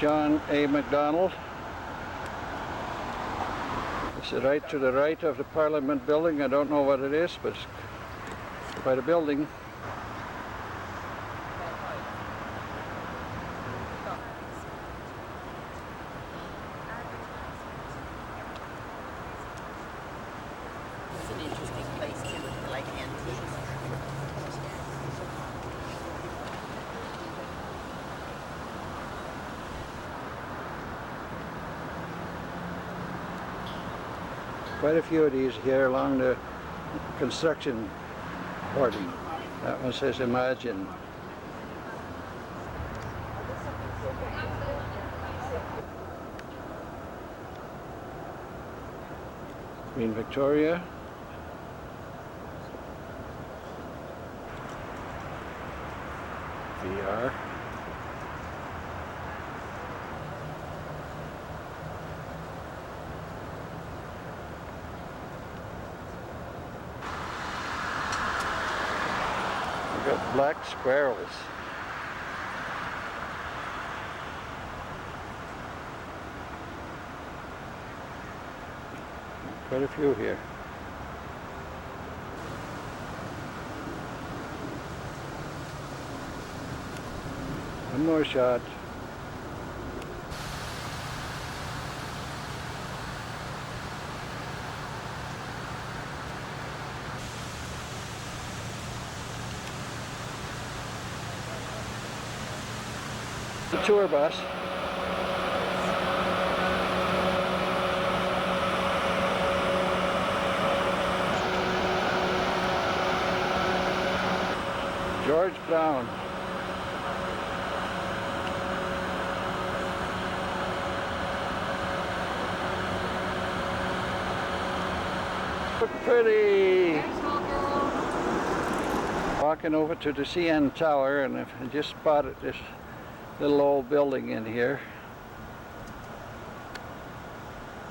John A. MacDonald. It's right to the right of the Parliament building. I don't know what it is, but it's quite a building. It's an interesting place too, with like antiques. Quite a few of these here along the construction hoarding. That one says Imagine. Queen Victoria. VR. We've got black squirrels. Quite a few here. One more shot. The tour bus. George Brown. Look pretty. Walking over to the CN Tower, and I just spotted this little old building in here.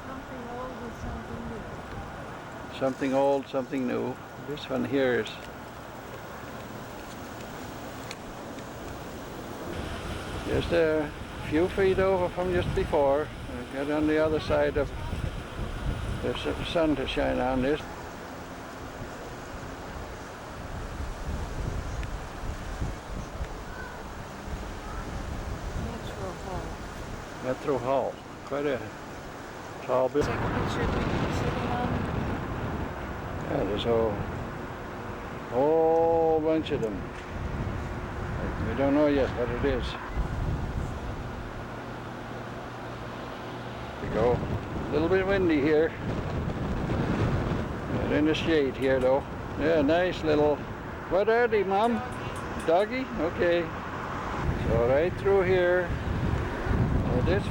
Something old and something new. Something old, something new. This one here is just a few feet over from just before. I got on the other side of the sun to shine on this. Metro Hall, quite a tall building. Yeah, there's a whole bunch of them. We don't know yet what it is. There we go. A little bit windy here. Not in the shade here though. Yeah, nice little. What are they, Mom? Doggy? Okay. So right through here. This